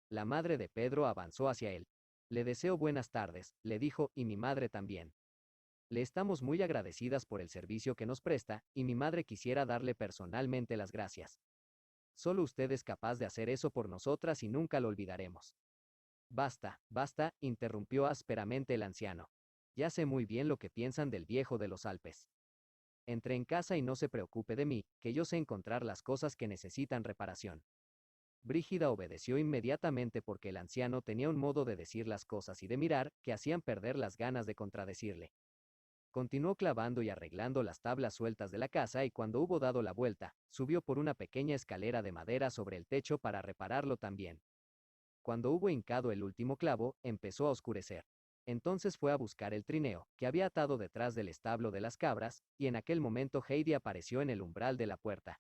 La madre de Pedro avanzó hacia él. Le deseo buenas tardes, le dijo, y mi madre también. Le estamos muy agradecidas por el servicio que nos presta, y mi madre quisiera darle personalmente las gracias. Solo usted es capaz de hacer eso por nosotras y nunca lo olvidaremos. Basta, basta, interrumpió ásperamente el anciano. Ya sé muy bien lo que piensan del viejo de los Alpes. Entre en casa y no se preocupe de mí, que yo sé encontrar las cosas que necesitan reparación. Brígida obedeció inmediatamente porque el anciano tenía un modo de decir las cosas y de mirar que hacían perder las ganas de contradecirle. Continuó clavando y arreglando las tablas sueltas de la casa y cuando hubo dado la vuelta, subió por una pequeña escalera de madera sobre el techo para repararlo también. Cuando hubo hincado el último clavo, empezó a oscurecer. Entonces fue a buscar el trineo, que había atado detrás del establo de las cabras, y en aquel momento Heidi apareció en el umbral de la puerta.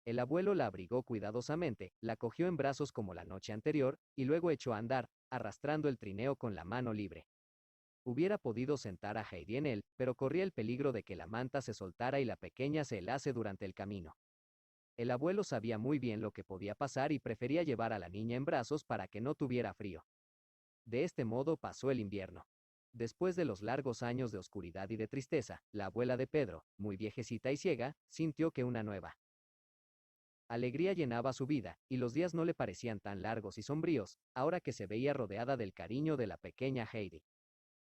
El abuelo la abrigó cuidadosamente, la cogió en brazos como la noche anterior, y luego echó a andar, arrastrando el trineo con la mano libre. Hubiera podido sentar a Heidi en él, pero corría el peligro de que la manta se soltara y la pequeña se helase durante el camino. El abuelo sabía muy bien lo que podía pasar y prefería llevar a la niña en brazos para que no tuviera frío. De este modo pasó el invierno. Después de los largos años de oscuridad y de tristeza, la abuela de Pedro, muy viejecita y ciega, sintió que una nueva alegría llenaba su vida, y los días no le parecían tan largos y sombríos, ahora que se veía rodeada del cariño de la pequeña Heidi.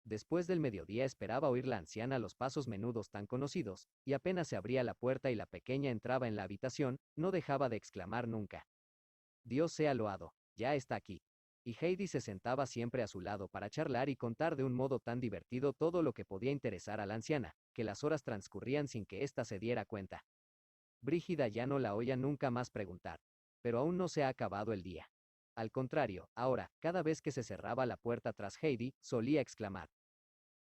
Después del mediodía esperaba oír la anciana los pasos menudos tan conocidos, y apenas se abría la puerta y la pequeña entraba en la habitación, no dejaba de exclamar nunca: Dios sea loado, ya está aquí. Y Heidi se sentaba siempre a su lado para charlar y contar de un modo tan divertido todo lo que podía interesar a la anciana, que las horas transcurrían sin que ésta se diera cuenta. Brígida ya no la oía nunca más preguntar. Pero aún no se ha acabado el día. Al contrario, ahora, cada vez que se cerraba la puerta tras Heidi, solía exclamar: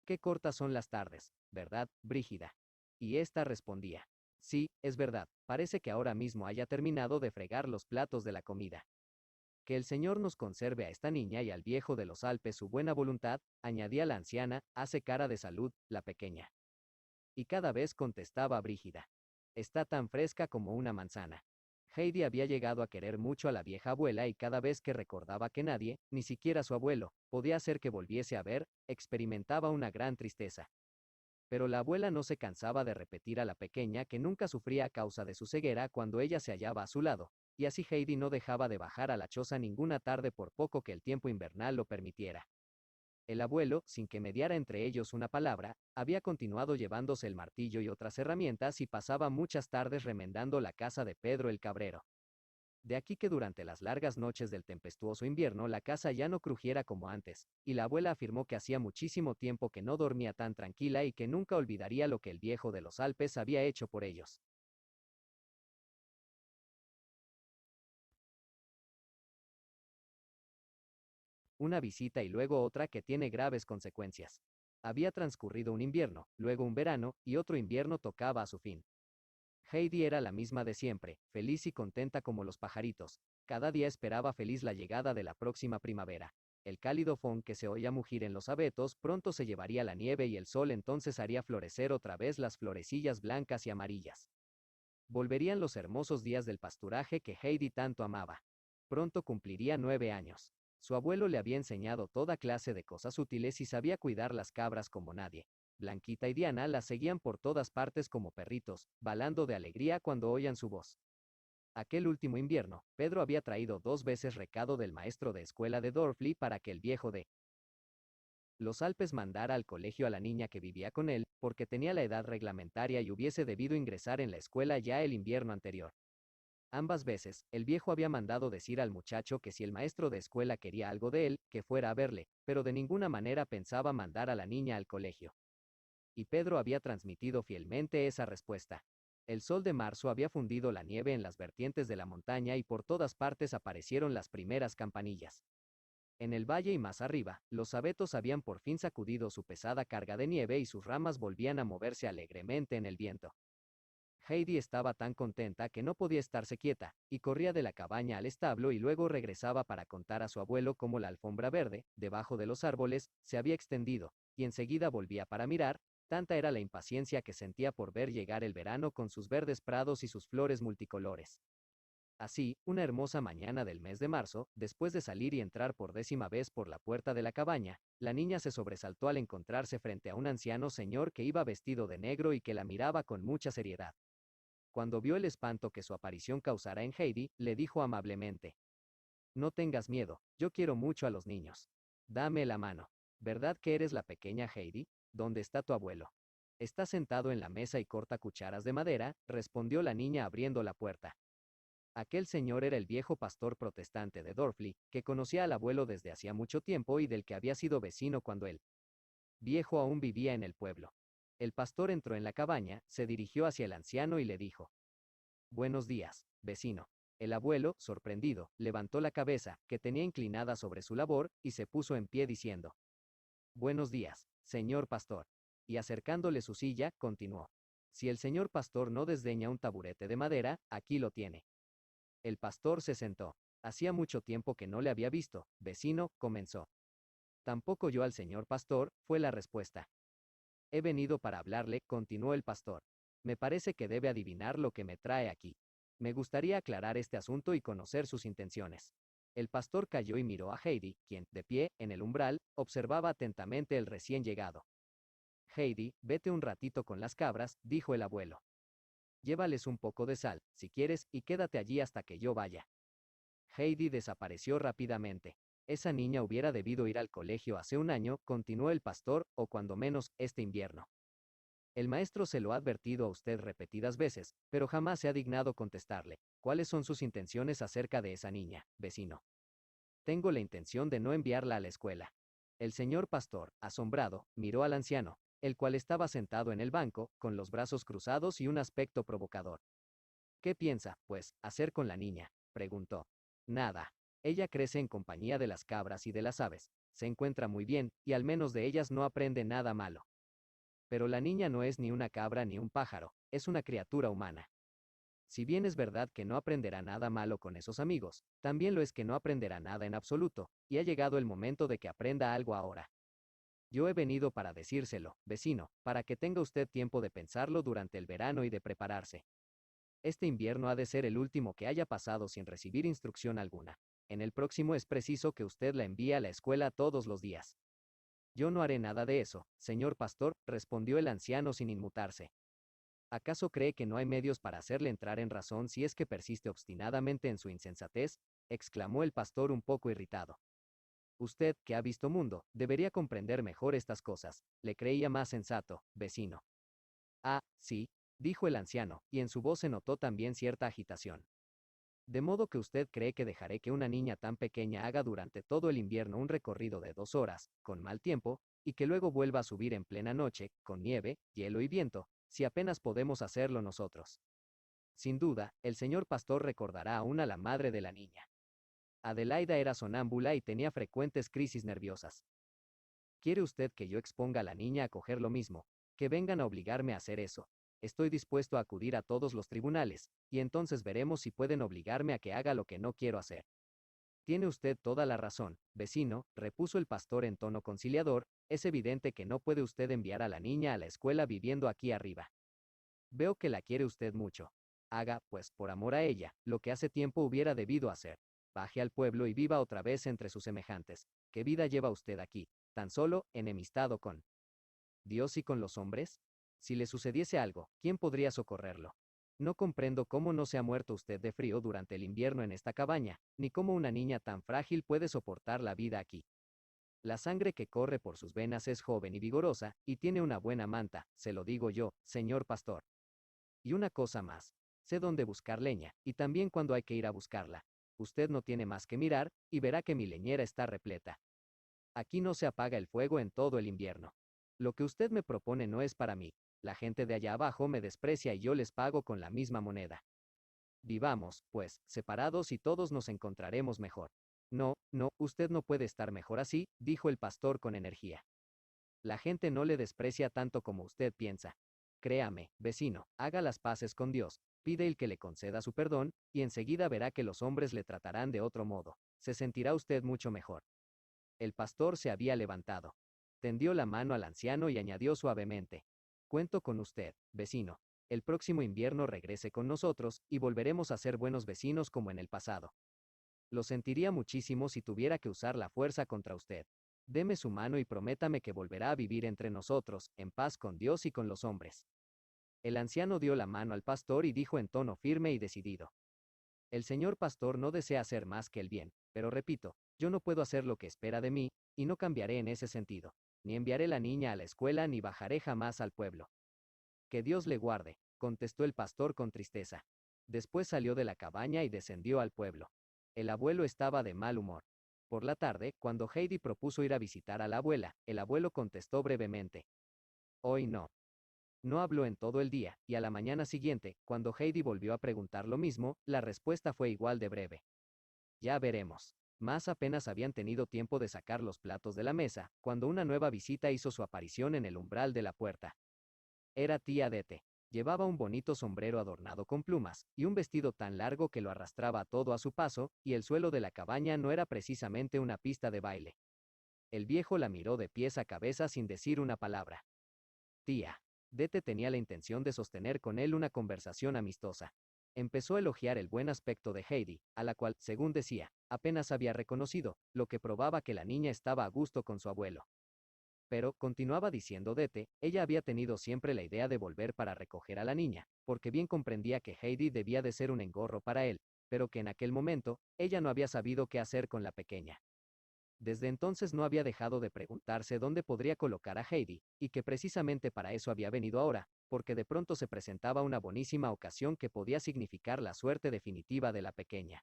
Qué cortas son las tardes, ¿verdad, Brígida? Y ésta respondía: Sí, es verdad, parece que ahora mismo haya terminado de fregar los platos de la comida. Que el Señor nos conserve a esta niña y al viejo de los Alpes su buena voluntad, añadía la anciana, hace cara de salud, la pequeña. Y cada vez contestaba Brígida: Está tan fresca como una manzana. Heidi había llegado a querer mucho a la vieja abuela y cada vez que recordaba que nadie, ni siquiera su abuelo, podía hacer que volviese a ver, experimentaba una gran tristeza. Pero la abuela no se cansaba de repetir a la pequeña que nunca sufría a causa de su ceguera cuando ella se hallaba a su lado, y así Heidi no dejaba de bajar a la choza ninguna tarde por poco que el tiempo invernal lo permitiera. El abuelo, sin que mediara entre ellos una palabra, había continuado llevándose el martillo y otras herramientas y pasaba muchas tardes remendando la casa de Pedro el Cabrero. De aquí que durante las largas noches del tempestuoso invierno la casa ya no crujiera como antes, y la abuela afirmó que hacía muchísimo tiempo que no dormía tan tranquila y que nunca olvidaría lo que el viejo de los Alpes había hecho por ellos. Una visita y luego otra que tiene graves consecuencias. Había transcurrido un invierno, luego un verano, y otro invierno tocaba a su fin. Heidi era la misma de siempre, feliz y contenta como los pajaritos. Cada día esperaba feliz la llegada de la próxima primavera. El cálido fon que se oía mugir en los abetos pronto se llevaría la nieve y el sol entonces haría florecer otra vez las florecillas blancas y amarillas. Volverían los hermosos días del pasturaje que Heidi tanto amaba. Pronto cumpliría 9 años. Su abuelo le había enseñado toda clase de cosas útiles y sabía cuidar las cabras como nadie. Blanquita y Diana las seguían por todas partes como perritos, balando de alegría cuando oían su voz. Aquel último invierno, Pedro había traído 2 veces recado del maestro de escuela de Dorfli para que el viejo de los Alpes mandara al colegio a la niña que vivía con él, porque tenía la edad reglamentaria y hubiese debido ingresar en la escuela ya el invierno anterior. Ambas veces, el viejo había mandado decir al muchacho que si el maestro de escuela quería algo de él, que fuera a verle, pero de ninguna manera pensaba mandar a la niña al colegio. Y Pedro había transmitido fielmente esa respuesta. El sol de marzo había fundido la nieve en las vertientes de la montaña y por todas partes aparecieron las primeras campanillas. En el valle y más arriba, los abetos habían por fin sacudido su pesada carga de nieve y sus ramas volvían a moverse alegremente en el viento. Heidi estaba tan contenta que no podía estarse quieta, y corría de la cabaña al establo y luego regresaba para contar a su abuelo cómo la alfombra verde, debajo de los árboles, se había extendido, y enseguida volvía para mirar, tanta era la impaciencia que sentía por ver llegar el verano con sus verdes prados y sus flores multicolores. Así, una hermosa mañana del mes de marzo, después de salir y entrar por 10ª vez por la puerta de la cabaña, la niña se sobresaltó al encontrarse frente a un anciano señor que iba vestido de negro y que la miraba con mucha seriedad. Cuando vio el espanto que su aparición causara en Heidi, le dijo amablemente: No tengas miedo, yo quiero mucho a los niños. Dame la mano. ¿Verdad que eres la pequeña Heidi? ¿Dónde está tu abuelo? Está sentado en la mesa y corta cucharas de madera, respondió la niña abriendo la puerta. Aquel señor era el viejo pastor protestante de Dorfli, que conocía al abuelo desde hacía mucho tiempo y del que había sido vecino cuando él, viejo, aún vivía en el pueblo. El pastor entró en la cabaña, se dirigió hacia el anciano y le dijo: Buenos días, vecino. El abuelo, sorprendido, levantó la cabeza, que tenía inclinada sobre su labor, y se puso en pie diciendo: Buenos días, señor pastor. Y acercándole su silla, continuó: Si el señor pastor no desdeña un taburete de madera, aquí lo tiene. El pastor se sentó. Hacía mucho tiempo que no le había visto. Vecino, comenzó. Tampoco yo al señor pastor, fue la respuesta. He venido para hablarle, continuó el pastor. Me parece que debe adivinar lo que me trae aquí. Me gustaría aclarar este asunto y conocer sus intenciones. El pastor cayó y miró a Heidi, quien, de pie, en el umbral, observaba atentamente el recién llegado. Heidi, vete un ratito con las cabras, dijo el abuelo. Llévales un poco de sal, si quieres, y quédate allí hasta que yo vaya. Heidi desapareció rápidamente. Esa niña hubiera debido ir al colegio hace un año, continuó el pastor, o cuando menos, este invierno. El maestro se lo ha advertido a usted repetidas veces, pero jamás se ha dignado contestarle. ¿Cuáles son sus intenciones acerca de esa niña, vecino? Tengo la intención de no enviarla a la escuela. El señor pastor, asombrado, miró al anciano, el cual estaba sentado en el banco, con los brazos cruzados y un aspecto provocador. ¿Qué piensa, pues, hacer con la niña?, preguntó. Nada. Ella crece en compañía de las cabras y de las aves, se encuentra muy bien, y al menos de ellas no aprende nada malo. Pero la niña no es ni una cabra ni un pájaro, es una criatura humana. Si bien es verdad que no aprenderá nada malo con esos amigos, también lo es que no aprenderá nada en absoluto, y ha llegado el momento de que aprenda algo ahora. Yo he venido para decírselo, vecino, para que tenga usted tiempo de pensarlo durante el verano y de prepararse. Este invierno ha de ser el último que haya pasado sin recibir instrucción alguna. En el próximo es preciso que usted la envíe a la escuela todos los días. Yo no haré nada de eso, señor pastor, respondió el anciano sin inmutarse. ¿Acaso cree que no hay medios para hacerle entrar en razón si es que persiste obstinadamente en su insensatez?, exclamó el pastor un poco irritado. Usted, que ha visto mundo, debería comprender mejor estas cosas. Le creía más sensato, vecino. Ah, sí, dijo el anciano, y en su voz se notó también cierta agitación. ¿De modo que usted cree que dejaré que una niña tan pequeña haga durante todo el invierno un recorrido de 2 horas, con mal tiempo, y que luego vuelva a subir en plena noche, con nieve, hielo y viento, si apenas podemos hacerlo nosotros? Sin duda, el señor pastor recordará aún a la madre de la niña. Adelaida era sonámbula y tenía frecuentes crisis nerviosas. ¿Quiere usted que yo exponga a la niña a coger lo mismo? Que vengan a obligarme a hacer eso. Estoy dispuesto a acudir a todos los tribunales, y entonces veremos si pueden obligarme a que haga lo que no quiero hacer. Tiene usted toda la razón, vecino, repuso el pastor en tono conciliador, es evidente que no puede usted enviar a la niña a la escuela viviendo aquí arriba. Veo que la quiere usted mucho. Haga, pues, por amor a ella, lo que hace tiempo hubiera debido hacer. Baje al pueblo y viva otra vez entre sus semejantes. ¿Qué vida lleva usted aquí? Tan solo, enemistado con Dios y con los hombres. Si le sucediese algo, ¿quién podría socorrerlo? No comprendo cómo no se ha muerto usted de frío durante el invierno en esta cabaña, ni cómo una niña tan frágil puede soportar la vida aquí. La sangre que corre por sus venas es joven y vigorosa, y tiene una buena manta, se lo digo yo, señor pastor. Y una cosa más. Sé dónde buscar leña, y también cuándo hay que ir a buscarla. Usted no tiene más que mirar, y verá que mi leñera está repleta. Aquí no se apaga el fuego en todo el invierno. Lo que usted me propone no es para mí. La gente de allá abajo me desprecia y yo les pago con la misma moneda. Vivamos, pues, separados y todos nos encontraremos mejor. No, no, usted no puede estar mejor así, dijo el pastor con energía. La gente no le desprecia tanto como usted piensa. Créame, vecino, haga las paces con Dios, pide el que le conceda su perdón, y enseguida verá que los hombres le tratarán de otro modo. Se sentirá usted mucho mejor. El pastor se había levantado. Tendió la mano al anciano y añadió suavemente: Cuento con usted, vecino. El próximo invierno regrese con nosotros, y volveremos a ser buenos vecinos como en el pasado. Lo sentiría muchísimo si tuviera que usar la fuerza contra usted. Deme su mano y prométame que volverá a vivir entre nosotros, en paz con Dios y con los hombres. El anciano dio la mano al pastor y dijo en tono firme y decidido: El señor pastor no desea hacer más que el bien, pero repito, yo no puedo hacer lo que espera de mí, y no cambiaré en ese sentido. Ni enviaré la niña a la escuela ni bajaré jamás al pueblo. Que Dios le guarde, contestó el pastor con tristeza. Después salió de la cabaña y descendió al pueblo. El abuelo estaba de mal humor. Por la tarde, cuando Heidi propuso ir a visitar a la abuela, el abuelo contestó brevemente: Hoy no. No habló en todo el día, y a la mañana siguiente, cuando Heidi volvió a preguntar lo mismo, la respuesta fue igual de breve. Ya veremos. Más apenas habían tenido tiempo de sacar los platos de la mesa, cuando una nueva visita hizo su aparición en el umbral de la puerta. Era tía Dete. Llevaba un bonito sombrero adornado con plumas, y un vestido tan largo que lo arrastraba todo a su paso, y el suelo de la cabaña no era precisamente una pista de baile. El viejo la miró de pies a cabeza sin decir una palabra. Tía. Dete tenía la intención de sostener con él una conversación amistosa. Empezó a elogiar el buen aspecto de Heidi, a la cual, según decía, apenas había reconocido, lo que probaba que la niña estaba a gusto con su abuelo. Pero, continuaba diciendo Dete, ella había tenido siempre la idea de volver para recoger a la niña, porque bien comprendía que Heidi debía de ser un engorro para él, pero que en aquel momento, ella no había sabido qué hacer con la pequeña. Desde entonces no había dejado de preguntarse dónde podría colocar a Heidi, y que precisamente para eso había venido ahora, porque de pronto se presentaba una bonísima ocasión que podía significar la suerte definitiva de la pequeña.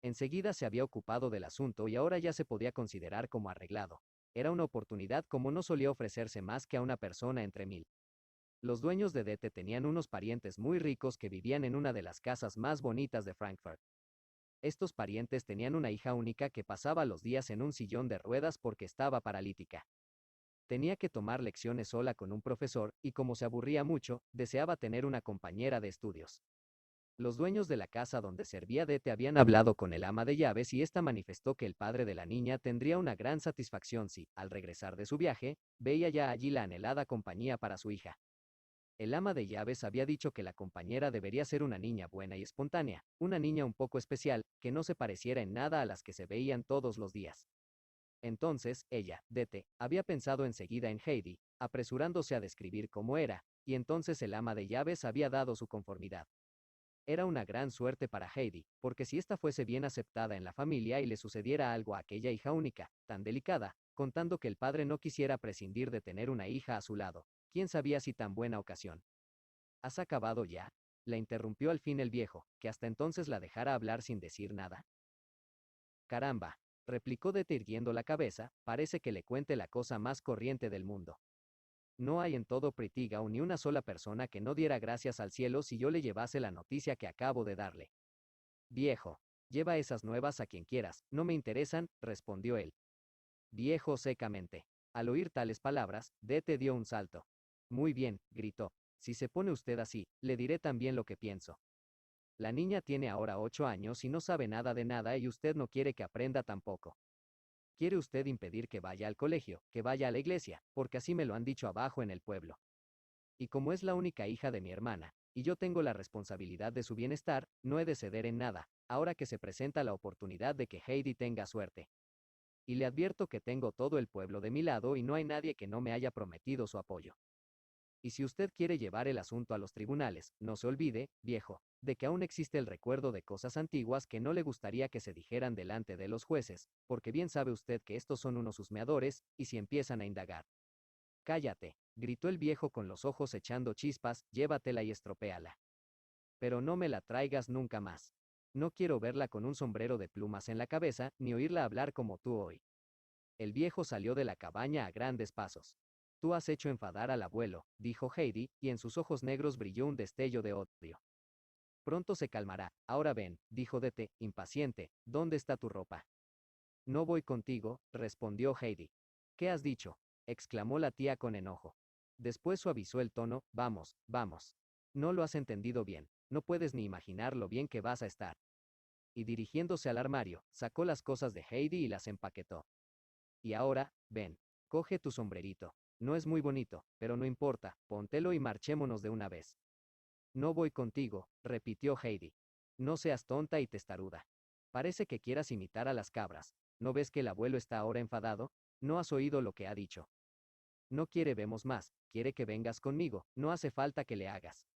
Enseguida se había ocupado del asunto y ahora ya se podía considerar como arreglado. Era una oportunidad como no solía ofrecerse más que a una persona entre mil. Los dueños de Dete tenían unos parientes muy ricos que vivían en una de las casas más bonitas de Frankfurt. Estos parientes tenían una hija única que pasaba los días en un sillón de ruedas porque estaba paralítica. Tenía que tomar lecciones sola con un profesor, y como se aburría mucho, deseaba tener una compañera de estudios. Los dueños de la casa donde servía Dete habían hablado con el ama de llaves y ésta manifestó que el padre de la niña tendría una gran satisfacción si, al regresar de su viaje, veía ya allí la anhelada compañía para su hija. El ama de llaves había dicho que la compañera debería ser una niña buena y espontánea, una niña un poco especial, que no se pareciera en nada a las que se veían todos los días. Entonces, ella, Dete, había pensado enseguida en Heidi, apresurándose a describir cómo era, y entonces el ama de llaves había dado su conformidad. Era una gran suerte para Heidi, porque si ésta fuese bien aceptada en la familia y le sucediera algo a aquella hija única, tan delicada, contando que el padre no quisiera prescindir de tener una hija a su lado, quién sabía si tan buena ocasión. ¿Has acabado ya?, la interrumpió al fin el viejo, que hasta entonces la dejara hablar sin decir nada. Caramba, replicó Dete irguiendo la cabeza, parece que le cuente la cosa más corriente del mundo. No hay en todo Pritigau ni una sola persona que no diera gracias al cielo si yo le llevase la noticia que acabo de darle. Viejo, lleva esas nuevas a quien quieras, no me interesan, respondió él. Viejo secamente. Al oír tales palabras, Dete dio un salto. Muy bien, gritó. Si se pone usted así, le diré también lo que pienso. La niña tiene ahora 8 años y no sabe nada de nada y usted no quiere que aprenda tampoco. Quiere usted impedir que vaya al colegio, que vaya a la iglesia, porque así me lo han dicho abajo en el pueblo. Y como es la única hija de mi hermana, y yo tengo la responsabilidad de su bienestar, no he de ceder en nada, ahora que se presenta la oportunidad de que Heidi tenga suerte. Y le advierto que tengo todo el pueblo de mi lado y no hay nadie que no me haya prometido su apoyo. Y si usted quiere llevar el asunto a los tribunales, no se olvide, viejo, de que aún existe el recuerdo de cosas antiguas que no le gustaría que se dijeran delante de los jueces, porque bien sabe usted que estos son unos husmeadores, y si empiezan a indagar. Cállate, gritó el viejo con los ojos echando chispas, llévatela y estropéala. Pero no me la traigas nunca más. No quiero verla con un sombrero de plumas en la cabeza, ni oírla hablar como tú hoy. El viejo salió de la cabaña a grandes pasos. Tú has hecho enfadar al abuelo, dijo Heidi, y en sus ojos negros brilló un destello de odio. Pronto se calmará. Ahora ven, dijo Dete, impaciente, ¿dónde está tu ropa? No voy contigo, respondió Heidi. ¿Qué has dicho?, exclamó la tía con enojo. Después suavizó el tono, vamos, vamos. No lo has entendido bien, no puedes ni imaginar lo bien que vas a estar. Y dirigiéndose al armario, sacó las cosas de Heidi y las empaquetó. Y ahora, ven, coge tu sombrerito. No es muy bonito, pero no importa, póntelo y marchémonos de una vez. No voy contigo, repitió Heidi. No seas tonta y testaruda. Parece que quieras imitar a las cabras. ¿No ves que el abuelo está ahora enfadado? ¿No has oído lo que ha dicho? No quiere vemos más, quiere que vengas conmigo, no hace falta que le hagas.